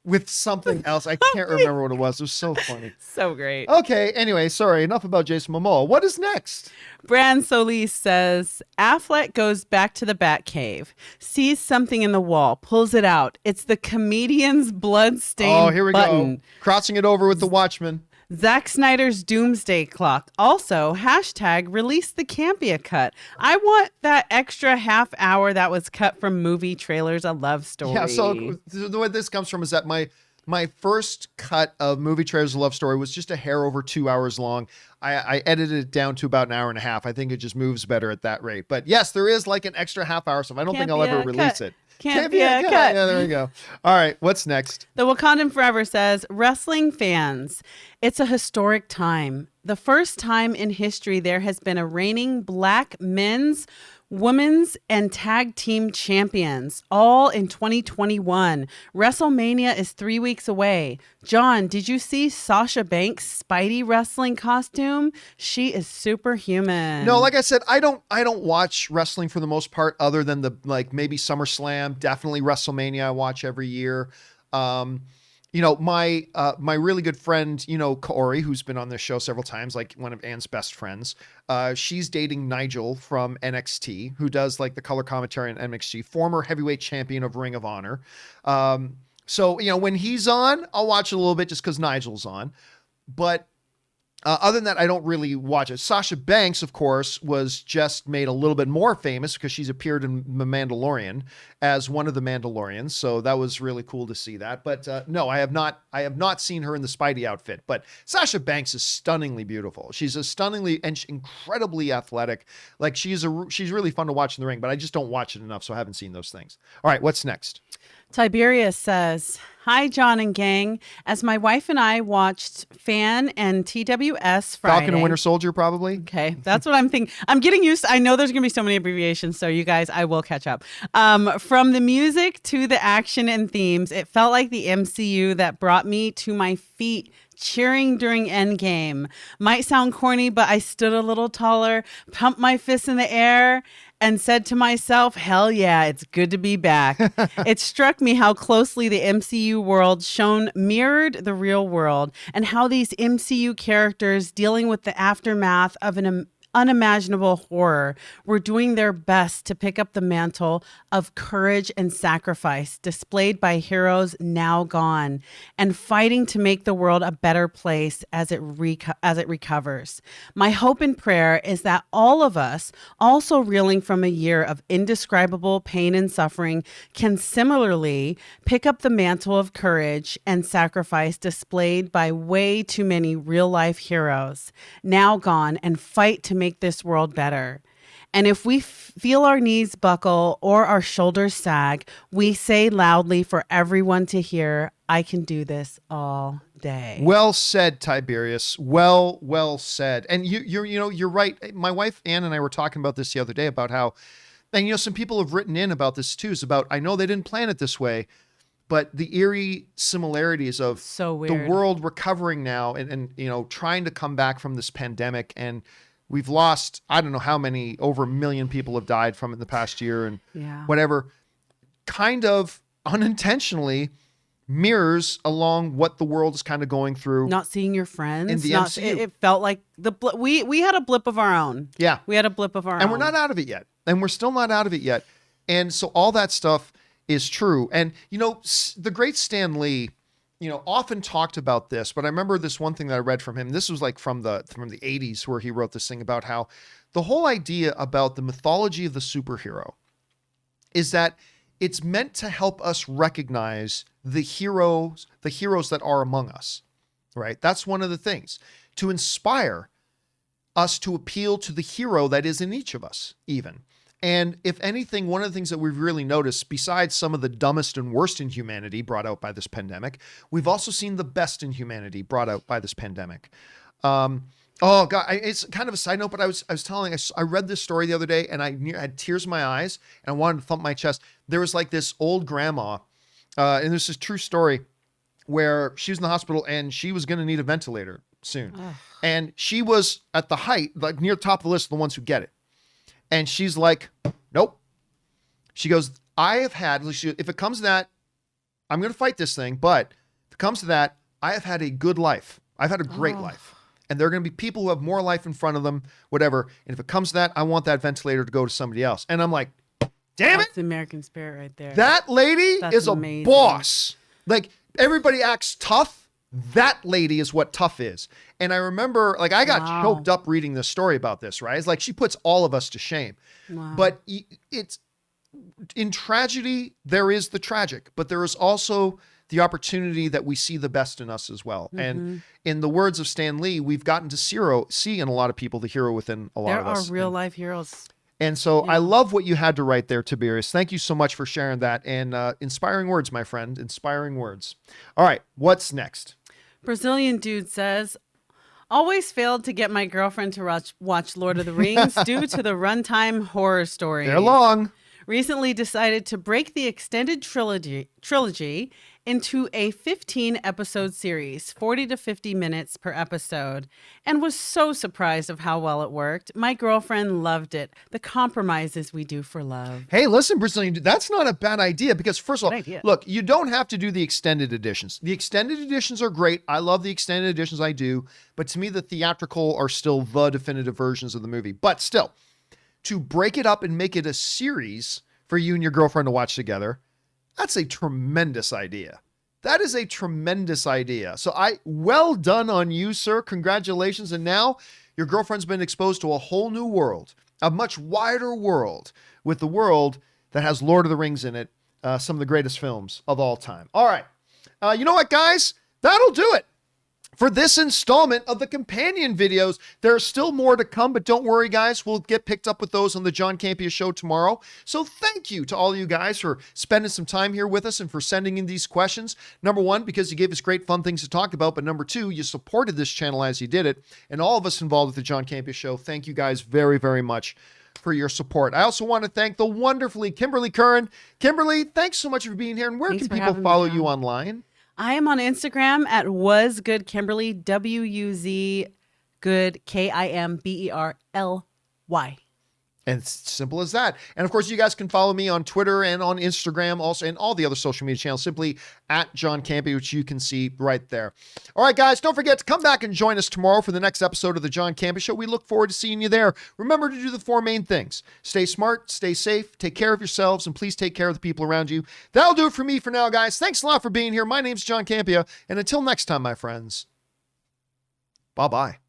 S1: with something else. I can't remember what it was. It was so funny.
S2: So great.
S1: Okay. Anyway, sorry. Enough about Jason Momoa. What is next?
S2: Bran Solis says Affleck goes back to the Batcave, sees something in the wall, pulls it out. It's the comedian's blood-stained button.
S1: Oh, here we go. Crossing it over with the Watchmen.
S2: Zack Snyder's Doomsday Clock. Also, #release the Campia cut. I want that extra half hour that was cut from movie trailers, a love story.
S1: Yeah, so the way this comes from is that my first cut of movie trailers, a love story, was just a hair over 2 hours long. I edited it down to about an hour and a half. I think it just moves better at that rate. But yes, there is like an extra half hour, so I don't think I'll ever release it.
S2: Campia cut.
S1: Yeah, there we go. All right, what's next?
S2: The Wakandan Forever says, wrestling fans, it's a historic time. The first time in history there has been a reigning black men's
S3: Women's and tag team champions, all in 2021. WrestleMania is 3 weeks away. John, did you see Sasha Banks' Spidey wrestling costume? She is superhuman.
S1: No, like I said, I don't watch wrestling for the most part, other than the maybe SummerSlam, definitely WrestleMania I watch every year. My really good friend, Kaori, who's been on this show several times, like one of Anne's best friends. She's dating Nigel from NXT, who does the color commentary on NXT, former heavyweight champion of Ring of Honor. So when he's on, I'll watch a little bit just because Nigel's on. But other than that, I don't really watch it. Sasha Banks, of course, was just made a little bit more famous because she's appeared in The Mandalorian as one of the Mandalorians. So that was really cool to see that. But no, I have not seen her in the Spidey outfit. But Sasha Banks is stunningly beautiful. She's a stunningly and incredibly athletic. She's really fun to watch in the ring. But I just don't watch it enough, so I haven't seen those things. All right, what's next?
S3: Tiberius says, "Hi, John and gang. As my wife and I watched Fan and TWS Friday."
S1: Falcon and Winter Soldier, probably.
S3: Okay, that's what I'm thinking. I'm getting used to, I know there's going to be so many abbreviations, so you guys, I will catch up. From the music to the action and themes, it felt like the MCU that brought me to my feet cheering during Endgame. Might sound corny, but I stood a little taller, pumped my fists in the air, and said to myself, hell yeah, it's good to be back. It struck me how closely the MCU world shown mirrored the real world, and how these MCU characters dealing with the aftermath of an unimaginable horror were doing their best to pick up the mantle of courage and sacrifice displayed by heroes now gone, and fighting to make the world a better place as it recovers. My hope and prayer is that all of us, also reeling from a year of indescribable pain and suffering, can similarly pick up the mantle of courage and sacrifice displayed by way too many real-life heroes now gone, and fight to make this world better. And if we feel our knees buckle or our shoulders sag, we say loudly for everyone to hear, I can do this all day.
S1: Well said, Tiberius. Well said. And you're right. My wife Ann and I were talking about this the other day about how, and some people have written in about this too. It's about, I know they didn't plan it this way, but the eerie similarities of the world recovering now and trying to come back from this pandemic. And we've lost, I don't know how many, over 1 million people have died from it in the past year and whatever, kind of unintentionally mirrors along what the world is kind of going through.
S3: Not seeing your friends.
S1: In the MCU.
S3: It felt like we had a blip of our own.
S1: Yeah.
S3: We had a blip of our own.
S1: And we're not out of it yet. And we're still not out of it yet. And so all that stuff is true. And, the great Stan Lee, often talked about this, but I remember this one thing that I read from him. This was from the 80s where he wrote this thing about how the whole idea about the mythology of the superhero is that it's meant to help us recognize the heroes that are among us, right? That's one of the things, to inspire us to appeal to the hero that is in each of us, even. And if anything, one of the things that we've really noticed, besides some of the dumbest and worst in humanity brought out by this pandemic, we've also seen the best in humanity brought out by this pandemic. Oh God, it's kind of a side note, but I read this story the other day and I had tears in my eyes and I wanted to thump my chest. There was this old grandma, and this is a true story, where she was in the hospital and she was going to need a ventilator soon. Ugh. And she was at the height, near the top of the list of the ones who get it. And she's like, nope. She goes, if it comes to that, I'm going to fight this thing. But if it comes to that, I have had a good life. I've had a great life. And there are going to be people who have more life in front of them, whatever. And if it comes to that, I want that ventilator to go to somebody else. And I'm like, damn
S3: That's
S1: it.
S3: the American spirit right there.
S1: That lady is
S3: amazing.
S1: A boss. Everybody acts tough. That lady is what tough is. And I remember, I got choked up reading this story about this, right? It's she puts all of us to shame. Wow. But it's, in tragedy, there is the tragic, but there is also the opportunity that we see the best in us as well. Mm-hmm. And in the words of Stan Lee, we've gotten to see in a lot of people the hero within a lot of us.
S3: There are real life heroes.
S1: And so I love what you had to write there, Tiberius. Thank you so much for sharing that. And inspiring words, my friend. Inspiring words. All right, what's next?
S3: Brazilian dude says, Always failed to get my girlfriend to watch Lord of the Rings due to the runtime horror story.
S1: They're long.
S3: Recently decided to break the extended trilogy into a 15-episode series, 40 to 50 minutes per episode, and was so surprised of how well it worked. My girlfriend loved it. The compromises we do for love.
S1: Hey, listen, Brazilian, that's not a bad idea because, first of all,
S3: Good idea.
S1: look, you don't have to do the extended editions. The extended editions are great. I love the extended editions, I do. But to me, the theatrical are still the definitive versions of the movie. But still, to break it up and make it a series for you and your girlfriend to watch together, that's a tremendous idea. That is a tremendous idea. So well done on you, sir. Congratulations. And now your girlfriend's been exposed to a whole new world, a much wider world, with the world that has Lord of the Rings in it, some of the greatest films of all time. All right. You know what, guys? That'll do it for this installment of the companion videos. There are still more to come, but don't worry, guys. We'll get picked up with those on the John Campea Show tomorrow. So thank you to all you guys for spending some time here with us and for sending in these questions. Number one, because you gave us great fun things to talk about, but number two, you supported this channel as you did it. And all of us involved with the John Campea Show, thank you guys very, very much for your support. I also want to thank the wonderfully Kimberly Curran. Kimberly, thanks so much for being here. And where
S3: Thanks
S1: can
S3: for
S1: people
S3: having me
S1: follow
S3: on.
S1: you online?
S3: I am on Instagram at wasgoodkimberly, WUZ good, KIMBERLY.
S1: And it's simple as that. And of course, you guys can follow me on Twitter and on Instagram also, and all the other social media channels, simply at John Campea, which you can see right there. All right, guys, don't forget to come back and join us tomorrow for the next episode of the John Campea Show. We look forward to seeing you there. Remember to do the four main things: stay smart, stay safe, take care of yourselves, and please take care of the people around you. That'll do it for me for now, guys. Thanks a lot for being here. My name's John Campea, and until next time, my friends, bye-bye.